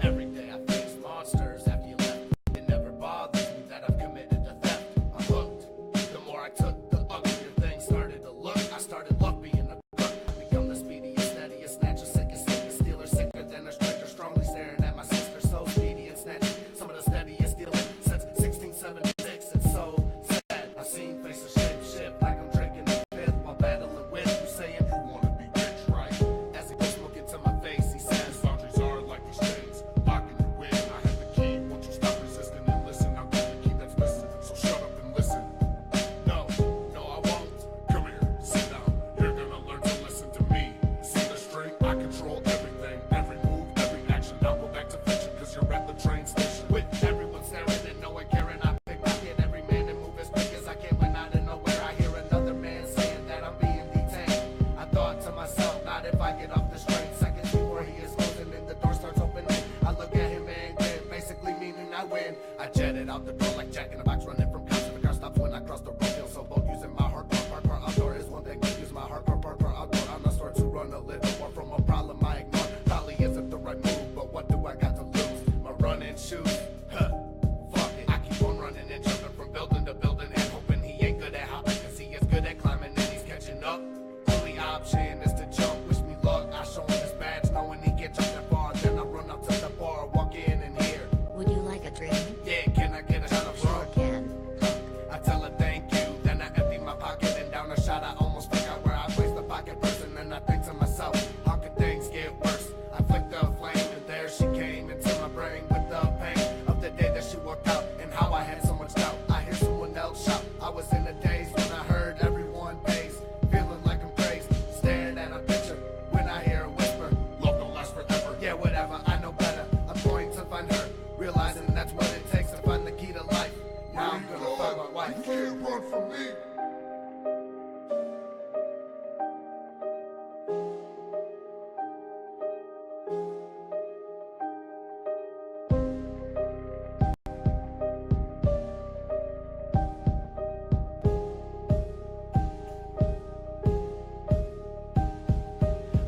S4: Every day I face monsters after you left. It never bothers me that I've committed a theft. I'm hooked. The more I took, the uglier things started to look. I started luck being a crook. I become the speediest, steadiest, snatcher, sickest, slickest, stealer, sicker than a stranger, strongly staring at my sister. So speedy and snatching some of the steadiest dealing since 1676. It's so sad. I've seen faces shape shift like I'm drinking a fifth while battling with you, saying you wanna be rich, right? As he goes looking to my face, he says, boundaries are like these chains, locking you in. I have the key. Won't you stop resisting and listen? I'll give the key that's missing. So shut up and listen. No, I won't. Come here, sit down. You're gonna learn to listen to me. See the string? I control everything, every move, every action. Now go back to fiction, cause you're at the train station. With everyone staring and no one caring, I pick my kid, every man and move as quick as I can. When out of nowhere, I hear another man saying that I'm being detained. I thought to myself, not if I get off this train. Seconds before he is closing and the door starts opening, I look at him and grin, basically meaning I win. I jetted out the door like Jack in a box, running from cops. The car stops when I cross the road, feel so bold. Using my hardcore parkour outdoor is one thing. Use my hardcore parkour outdoor. I'm not sort to run a little more from a problem I ignore. Probably isn't the right move, but what do I got to lose? My running shoes. Huh. Fuck it. I keep on running and jumping from building to building and hoping he ain't good at hopping, cause he is good at climbing and he's catching up. Only option is to jump. Wish me luck. I show him his badge, knowing he can't jump that far. Then I run up to the bar, walk in and hear,
S8: Would you like a drink?
S4: yeah, can I get a shot of
S8: Sure
S4: rum?
S8: can.
S4: I tell her thank you, then I empty my pocket and down a shot. I almost forgot where I placed the pocket purse, and then I think to myself, how could things get worse? I flicked the flame and there she came into my brain with the pain of the day that she walked out and how I had so much doubt. I hear someone else shout. I was in a daze when I heard everyone pays, feeling like I'm crazed, staring at a picture when I hear a whisper, love don't last forever. Yeah, whatever, I know better. I'm going to find her, realizing that's what it takes to find the key to life. Now I'm gonna find my wife.
S3: You can't run from me.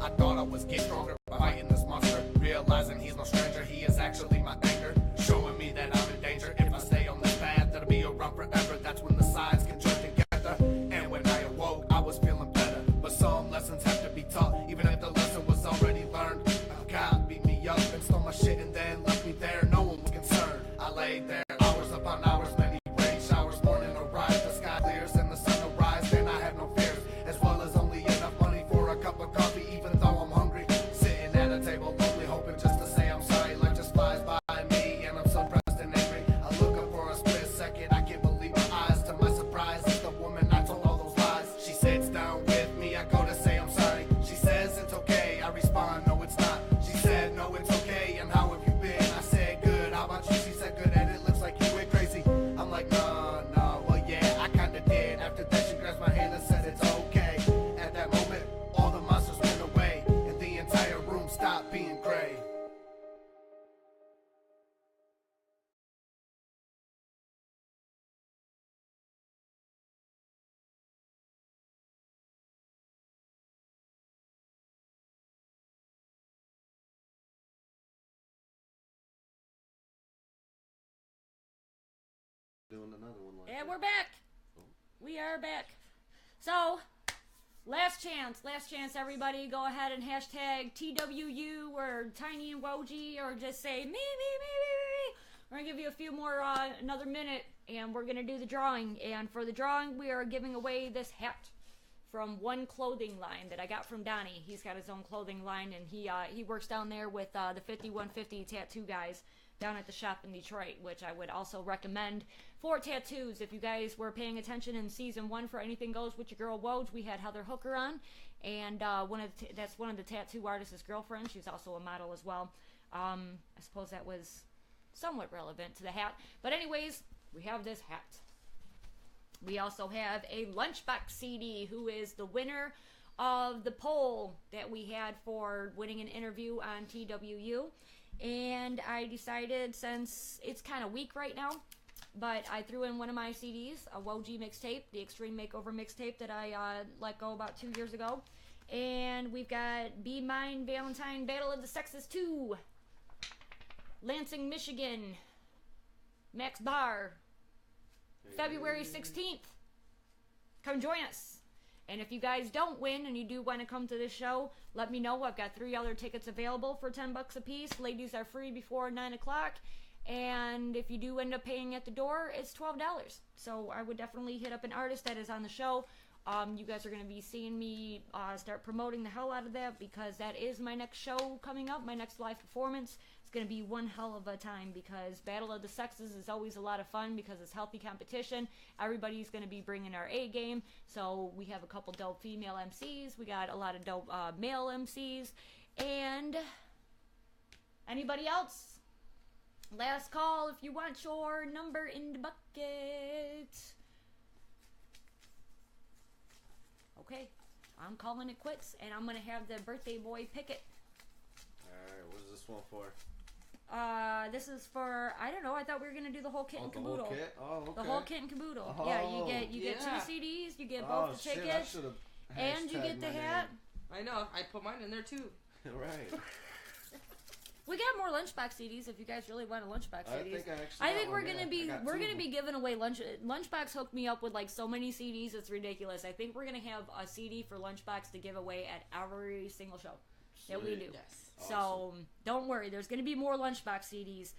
S4: I thought I was getting stronger by fighting this monster, realizing he's no stranger, he is actually my anger, showing me that I'm in danger. If I stay on this path, that'll be around forever. That's when the sides can join together. And when I awoke, I was feeling better. But some lessons have to be taught, even if the lesson was already learned. God beat me up and stole my shit and then left me there. No one was concerned. I laid there, hours upon hours, many rain showers, morning arrived, the sky clears and the sun will rise. Then I have no fears, as well as only enough money for a cup of coffee, even though I'm hungry. Sitting at a table, lonely, hoping just to say I'm sorry. Life just flies by me, and I'm so pressed and angry. I look up for a split second, I can't believe my eyes. To my surprise, it's the woman I told all those lies. She sits down with me, I go to say I'm sorry. She says it's okay, I respond, no it's not. She said, no it's okay, and how have you been? I said, good, how about you? She said, good, and it looks like you went crazy. I'm like, no, well yeah, I kinda did. After that she grabs my hand and said it's okay. At that moment, all the monsters went away, and the entire room stopped being gray.
S7: Doing another one like
S1: And
S7: that.
S1: we're back. We are back. So, last chance, everybody. Go ahead and hashtag TWU or Tiny and Woji, or just say me. We're gonna give you a few more, another minute, and we're gonna do the drawing. And for the drawing, we are giving away this hat from One Clothing Line that I got from Donnie. He's got his own clothing line, and he works down there with the 5150 tattoo guys down at the shop in Detroit, which I would also recommend for tattoos. If you guys were paying attention in season 1 for Anything Goes with your girl Woj, we had Heather Hooker on, and that's one of the tattoo artist's girlfriends. She's also a model as well. I suppose that was somewhat relevant to the hat. But anyways, we have this hat. We also have a Lunchbox CD, who is the winner of the poll that we had for winning an interview on TWU. And I decided, since it's kind of weak right now, but I threw in one of my CDs, a Woji mixtape, the Extreme Makeover mixtape that I let go about 2 years ago. And we've got Be Mine Valentine Battle of the Sexes 2, Lansing, Michigan, Max Bar, February 16th. Come join us. And if you guys don't win and you do want to come to this show, let me know. I've got 3 other tickets available for $10 a piece. Ladies are free before 9 o'clock. And if you do end up paying at the door, it's $12. So I would definitely hit up an artist that is on the show. You guys are going to be seeing me start promoting the hell out of that, because that is my next show coming up, my next live performance. It's going to be one hell of a time, because Battle of the Sexes is always a lot of fun because it's healthy competition. Everybody's going to be bringing our A game. So we have a couple dope female MCs. We got a lot of dope male MCs. And anybody else? Last call if you want your number in the bucket. Okay, I'm calling it quits, and I'm going to have the birthday boy pick it.
S7: Alright, what is this one for?
S1: This is for, I don't know, I thought we were going to do the whole kit and caboodle.
S7: The whole kit? Oh, okay.
S1: The whole kit and caboodle.
S7: Oh,
S1: Yeah, you get 2 CDs, you get both the tickets, and you get the hat.
S2: I know, I put mine in there too.
S7: Right.
S1: We got more Lunchbox CDs if you guys really want a Lunchbox CDs.
S7: I think
S1: we're gonna be giving away Lunchbox hooked me up with like so many CDs, it's ridiculous. I think we're gonna have a CD for Lunchbox to give away at every single show that we do.
S2: Yes.
S1: So
S7: Awesome.
S1: don't worry, there's gonna be more Lunchbox CDs.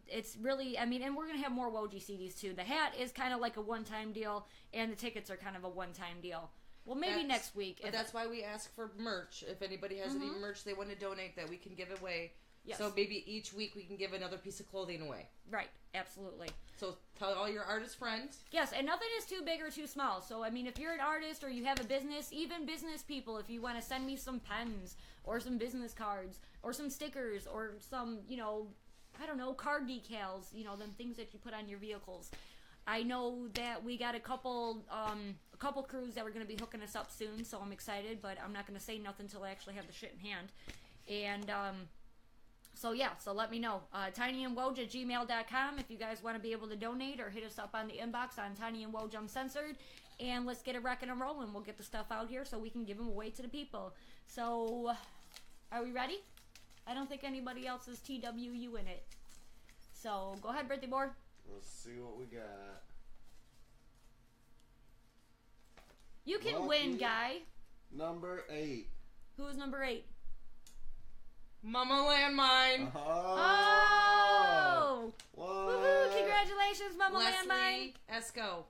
S1: It's really, I mean, and we're gonna have more Woji CDs too. The hat is kind of like a one-time deal, and the tickets are kind of a one-time deal. Well, maybe next week.
S2: But that's why we ask for merch. If anybody has any merch they want to donate that we can give away.
S1: Yes.
S2: So maybe each week we can give another piece of clothing away.
S1: Right, absolutely.
S2: So tell all your artist friends.
S1: Yes, and nothing is too big or too small. So, I mean, if you're an artist or you have a business, even business people, if you want to send me some pens or some business cards or some stickers or some, I don't know, card decals, them things that you put on your vehicles. I know that we got a couple crews that were going to be hooking us up soon, so I'm excited, but I'm not going to say nothing until I actually have the shit in hand. And, so let me know. tinyandwoj@gmail.com if you guys want to be able to donate, or hit us up on the inbox on Tiny and Woj Uncensored, and let's get it rocking and rolling. We'll get the stuff out here so we can give them away to the people. So, are we ready? I don't think anybody else is TWU in it. So, go ahead, birthday boy.
S7: Let's see what we got.
S1: You can
S7: Lucky
S1: win, guy.
S7: Number 8.
S1: Who's number 8?
S2: Mama Landmine.
S1: Oh!
S7: What?
S1: Woohoo! Congratulations, Mama Landmine.
S2: Leslie Esco.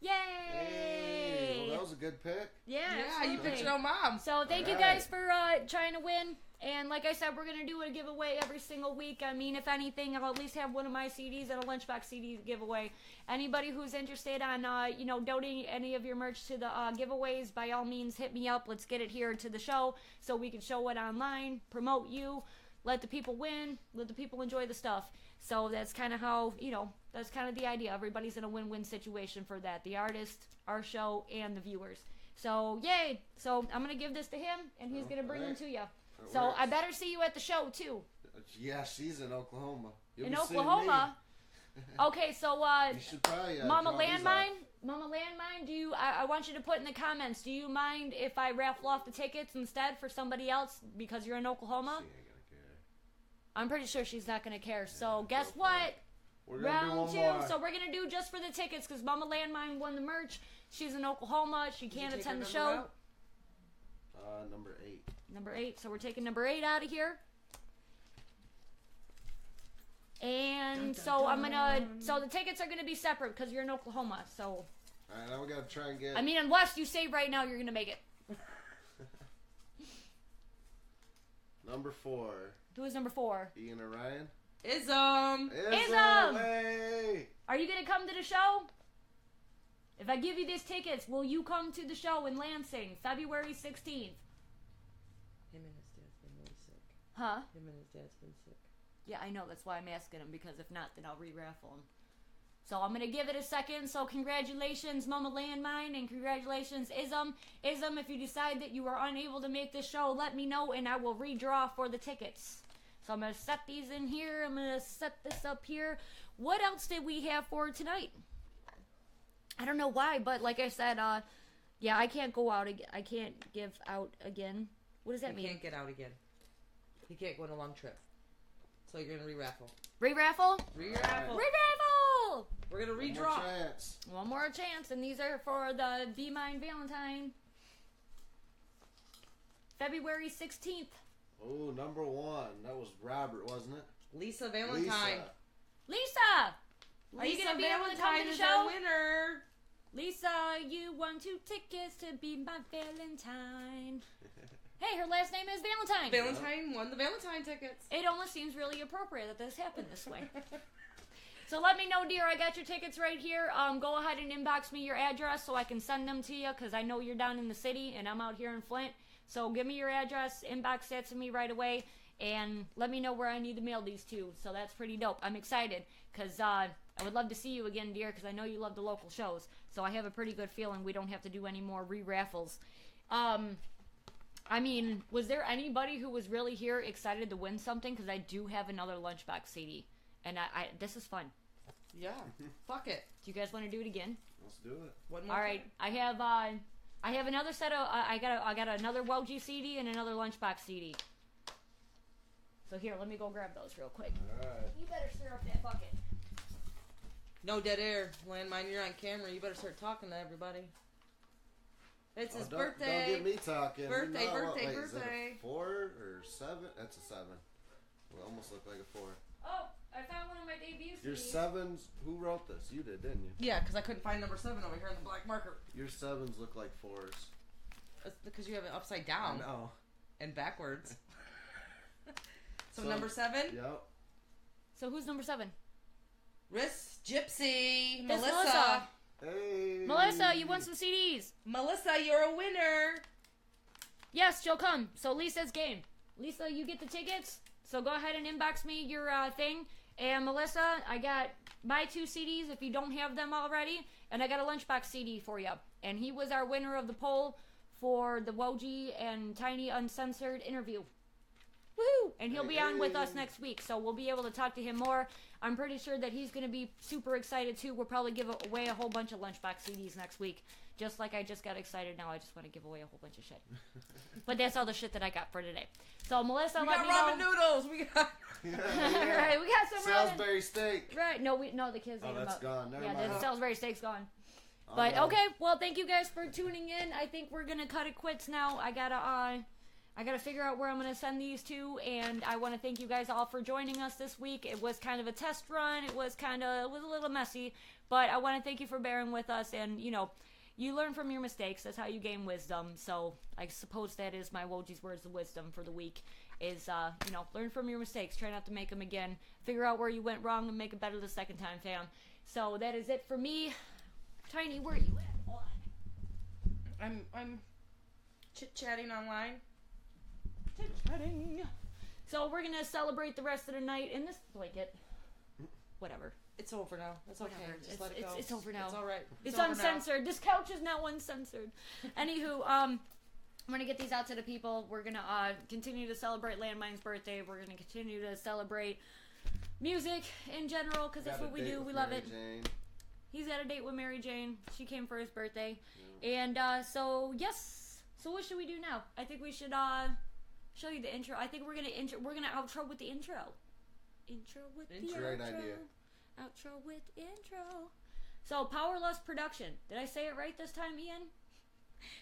S1: Yay!
S7: Hey, well, that was a good pick.
S1: Yeah,
S2: Yeah, you
S1: absolutely.
S2: picked your own mom.
S1: So thank you
S7: All
S1: guys
S7: right.
S1: for trying to win. And like I said, we're going to do a giveaway every single week. I mean, if anything, I'll at least have one of my CDs and a Lunchbox CD giveaway. Anybody who's interested on, donating any of your merch to the giveaways, by all means, hit me up. Let's get it here to the show so we can show it online, promote you, let the people win, let the people enjoy the stuff. So that's kind of how, that's kind of the idea. Everybody's in a win-win situation for that. The artist, our show, and the viewers. So, yay! So I'm going to give this to him, and he's going to bring them to you. So
S7: works.
S1: I better see you at the show too.
S7: Yeah, she's in Oklahoma. You'll
S1: In
S7: be seeing
S1: Oklahoma. Okay, so
S7: me. You should probably
S1: Mama
S7: draw these
S1: Landmine, do you? I want you to put in the comments. Do you mind if I raffle off the tickets instead for somebody else because you're in Oklahoma?
S7: She ain't gonna care.
S1: I'm pretty sure she's not gonna care. So guess what?
S7: We're gonna do
S1: Round
S7: one
S1: 2.
S7: more.
S1: So we're gonna do just for the tickets because Mama Landmine won the merch. She's in Oklahoma. She can't attend the show.
S7: Number 8.
S1: Number 8. So we're taking number 8 out of here. And so so the tickets are gonna be separate because you're in Oklahoma. So.
S7: All right, now we gotta try and get.
S1: I mean, unless you say right now you're gonna make it.
S7: Number 4.
S1: Who is number 4?
S7: Ian and Ryan.
S2: Ism.
S1: Ism!
S7: Hey!
S1: Are you gonna come to the show? If I give you these tickets, will you come to the show in Lansing, February 16th?
S2: Him and his dad's been really sick.
S1: Huh?
S2: Him and his dad's been sick.
S1: Yeah, I know. That's why I'm asking him, because if not, then I'll re-raffle him. So I'm going to give it a second. So congratulations, Mama Landmine, and congratulations, Ism. Ism, if you decide that you are unable to make this show, let me know, and I will redraw for the tickets. So I'm going to set these in here. I'm going to set this up here. What else did we have for tonight? I don't know why, but like I said, yeah, I can't go out again. I can't give out again. What does that mean?
S2: You can't get out again. You can't go on a long trip. So you're going to re-raffle.
S1: Re-raffle?
S2: Re-raffle.
S1: Re-raffle!
S2: We're going to
S7: One
S2: redraw.
S7: more chance.
S1: One more chance, and these are for the Be Mine Valentine. February 16th.
S7: Oh, number 1. That was Robert, wasn't it?
S2: Lisa Valentine.
S1: Lisa! Are you going to be able to come to the
S2: is
S1: show?
S2: our winner.
S1: Lisa, you won 2 tickets to Be My Valentine. Hey, her last name is Valentine.
S2: Valentine won the Valentine tickets.
S1: It almost seems really appropriate that this happened this way. So let me know, dear. I got your tickets right here. Go ahead and inbox me your address so I can send them to you, because I know you're down in the city and I'm out here in Flint. So give me your address, inbox that to me right away, and let me know where I need to mail these to. So that's pretty dope. I'm excited, because I would love to see you again, dear, because I know you love the local shows. So I have a pretty good feeling we don't have to do any more re-raffles. I mean, was there anybody who was really here excited to win something? Because I do have another Lunchbox CD, and I this is fun.
S2: Yeah. Fuck it.
S1: Do you guys want to do it again?
S7: Let's do it.
S2: One more
S1: All right.
S2: time.
S1: I have another set of I got another Welgie CD and another Lunchbox CD. So here, let me go grab those real quick.
S7: All right.
S1: You better stir up that bucket.
S2: No dead air. Landmine, you're on camera. You better start talking to everybody. It's his
S7: don't,
S2: birthday.
S7: Don't get me talking.
S2: Birthday,
S7: You know what?
S2: birthday,
S7: Wait, is it
S2: birthday.
S7: a 4 or 7? That's a 7. It almost looked like a 4.
S1: Oh, I found one of my debut CDs.
S7: Your 7s, who wrote this? You did, didn't you?
S2: Yeah, because I couldn't find number 7 over here in the black marker.
S7: Your 7s look like 4s.
S2: That's because you have it upside down
S7: No.
S2: and backwards. so
S7: So-
S2: number 7,
S7: Yep.
S1: So who's number 7?
S2: Riss Gypsy,
S1: It's
S2: Melissa.
S7: Hey.
S1: Melissa, you won some CDs.
S2: Melissa, you're a winner.
S1: Yes, she'll come. So Lisa's game. Lisa, you get the tickets. So go ahead and inbox me your thing. And Melissa, I got my 2 CDs if you don't have them already. And I got a Lunchbox CD for you. And he was our winner of the poll for the Woji and Tiny Uncensored interview. Woohoo! And he'll be on with us next week, so we'll be able to talk to him more. I'm pretty sure that he's going to be super excited too. We'll probably give away a whole bunch of Lunchbox CDs next week. Just like I just got excited now, I just want to give away a whole bunch of shit. But that's all the shit that I got for today. So Melissa,
S2: We
S1: let
S2: got
S1: me
S2: ramen
S1: know.
S2: noodles. We got.
S1: Right, we got some ramen.
S7: Salisbury steak.
S1: Right, no, the kids
S7: Oh,
S1: ate them
S7: that's
S1: up.
S7: gone. Never
S1: Yeah,
S7: mind.
S1: the Salisbury steak's gone.
S7: Oh,
S1: But
S7: no.
S1: okay, well, thank you guys for tuning in. I think we're gonna cut it quits now. I gotta figure out where I'm gonna send these to, and I want to thank you guys all for joining us this week. It was kind of a test run. It was a little messy, but I want to thank you for bearing with us. And you learn from your mistakes. That's how you gain wisdom. So I suppose that is my Woji's words of wisdom for the week. Is learn from your mistakes. Try not to make them again. Figure out where you went wrong and make it better the second time, fam. So that is it for me. Tiny, where are you at? Hold on.
S2: I'm chit-chatting online.
S1: Chit-chatting. So we're gonna celebrate the rest of the night in this blanket. Whatever.
S2: It's over now. It's okay.
S1: Whatever.
S2: Just let it go.
S1: It's over now.
S2: It's all right.
S1: It's
S2: over now.
S1: uncensored. This couch is now uncensored. Anywho, I'm gonna get these out to the people. We're gonna continue to celebrate Landmine's birthday. We're gonna continue to celebrate music in general, because that's
S7: Got a
S1: what we
S7: date
S1: do.
S7: with
S1: We love
S7: Mary
S1: it.
S7: Jane.
S1: He's at a date with Mary Jane. She came for his birthday. And so yes. So what should we do now? I think we should show you the intro. I think we're gonna outro with the intro. Intro with the outro.
S7: Great idea.
S1: Outro with intro. So Powerless Production. Did I say it right this time, Ian?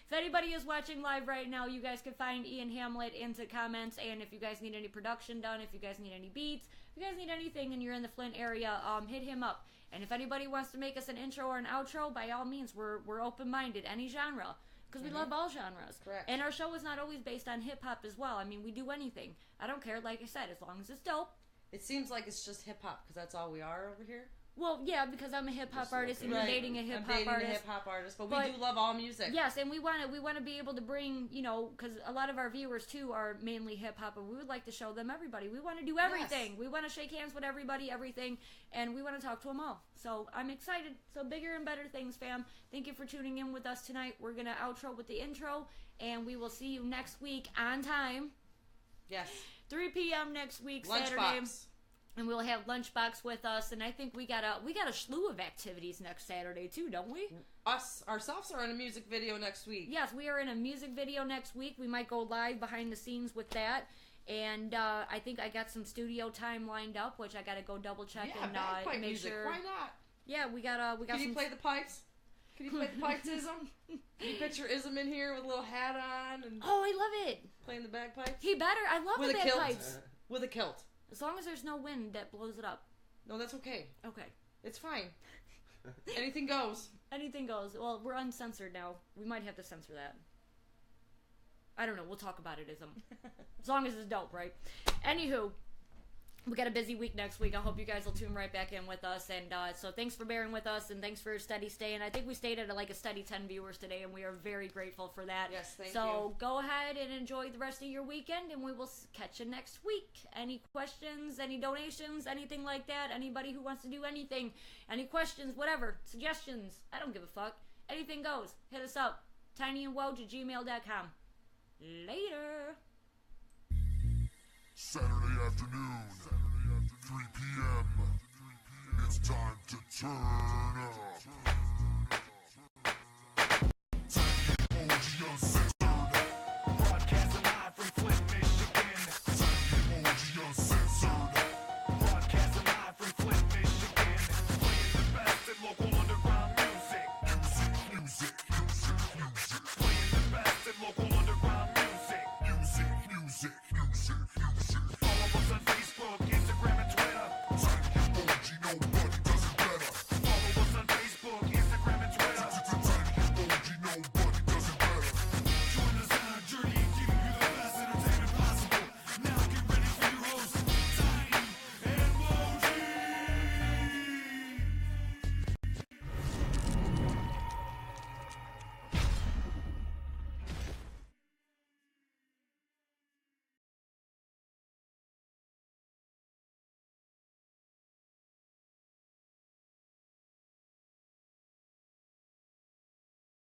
S1: If anybody is watching live right now, you guys can find Ian Hamlet into comments. And if you guys need any production done, if you guys need any beats, if you guys need anything and you're in the Flint area, hit him up. And if anybody wants to make us an intro or an outro, by all means, we're open-minded, any genre. Because we love all genres.
S2: Correct.
S1: And our show is not always based on hip-hop as well. I mean, we do anything. I don't care, like I said, as long as it's dope.
S2: It seems like it's just hip hop because that's all we are over here.
S1: Well, yeah, because I'm a hip hop
S7: Just
S1: artist and
S7: like-
S1: you're
S2: Right.
S1: dating a hip
S2: I'm
S1: hop
S2: dating
S1: artist.
S2: a hip hop artist, but
S1: But-
S2: we do love all music.
S1: Yes, and we want to be able to bring, you know, because a lot of our viewers too are mainly hip hop, and we would like to show them everybody. We want to do everything.
S2: Yes.
S1: We want to shake hands with everybody, everything, and we want to talk to them all. So I'm excited. So bigger and better things, fam. Thank you for tuning in with us tonight. We're gonna outro with the intro, and we will see you next week on time,
S2: Yes.
S1: 3 p.m. next week, Saturday.
S2: Lunchbox.
S1: And we'll have Lunchbox with us, and I think we got a slew of activities next Saturday too, don't we?
S2: Us ourselves are in a music video next week.
S1: Yes, we are in a music video next week. We might go live behind the scenes with that, and I think I got some studio time lined up, which I got to go double check
S2: Yeah,
S1: and
S2: bagpipe
S1: make
S2: music.
S1: sure.
S2: Why not?
S1: Yeah, we got
S2: Can
S1: some.
S2: you play the pipes? Can you play the pipes, Ism? Can you picture Ism in here with a little hat on and
S1: Oh, I love it.
S2: playing the bagpipes?
S1: He better. I love
S2: With
S1: the
S2: a kilt.
S1: bagpipes.
S2: With a kilt.
S1: As long as there's no wind that blows it up.
S2: No, that's okay.
S1: Okay.
S2: It's fine. Anything goes.
S1: Anything goes. Well, we're uncensored now. We might have to censor that. I don't know. We'll talk about it, Ism. As long as it's dope, right? Anywho, we got a busy week next week. I hope you guys will tune right back in with us. And so thanks for bearing with us, and thanks for your steady stay. And I think we stayed at like a steady 10 viewers today, and we are very grateful for that.
S2: Yes, thank
S1: So
S2: you.
S1: go ahead and enjoy the rest of your weekend, and we will catch you next week. Any questions, any donations, anything like that? Anybody who wants to do anything, any questions, whatever, suggestions, I don't give a fuck. Anything goes. Hit us up. tinyandwoj@gmail.com. Later.
S3: Saturday afternoon, 3 p.m. It's time to turn up.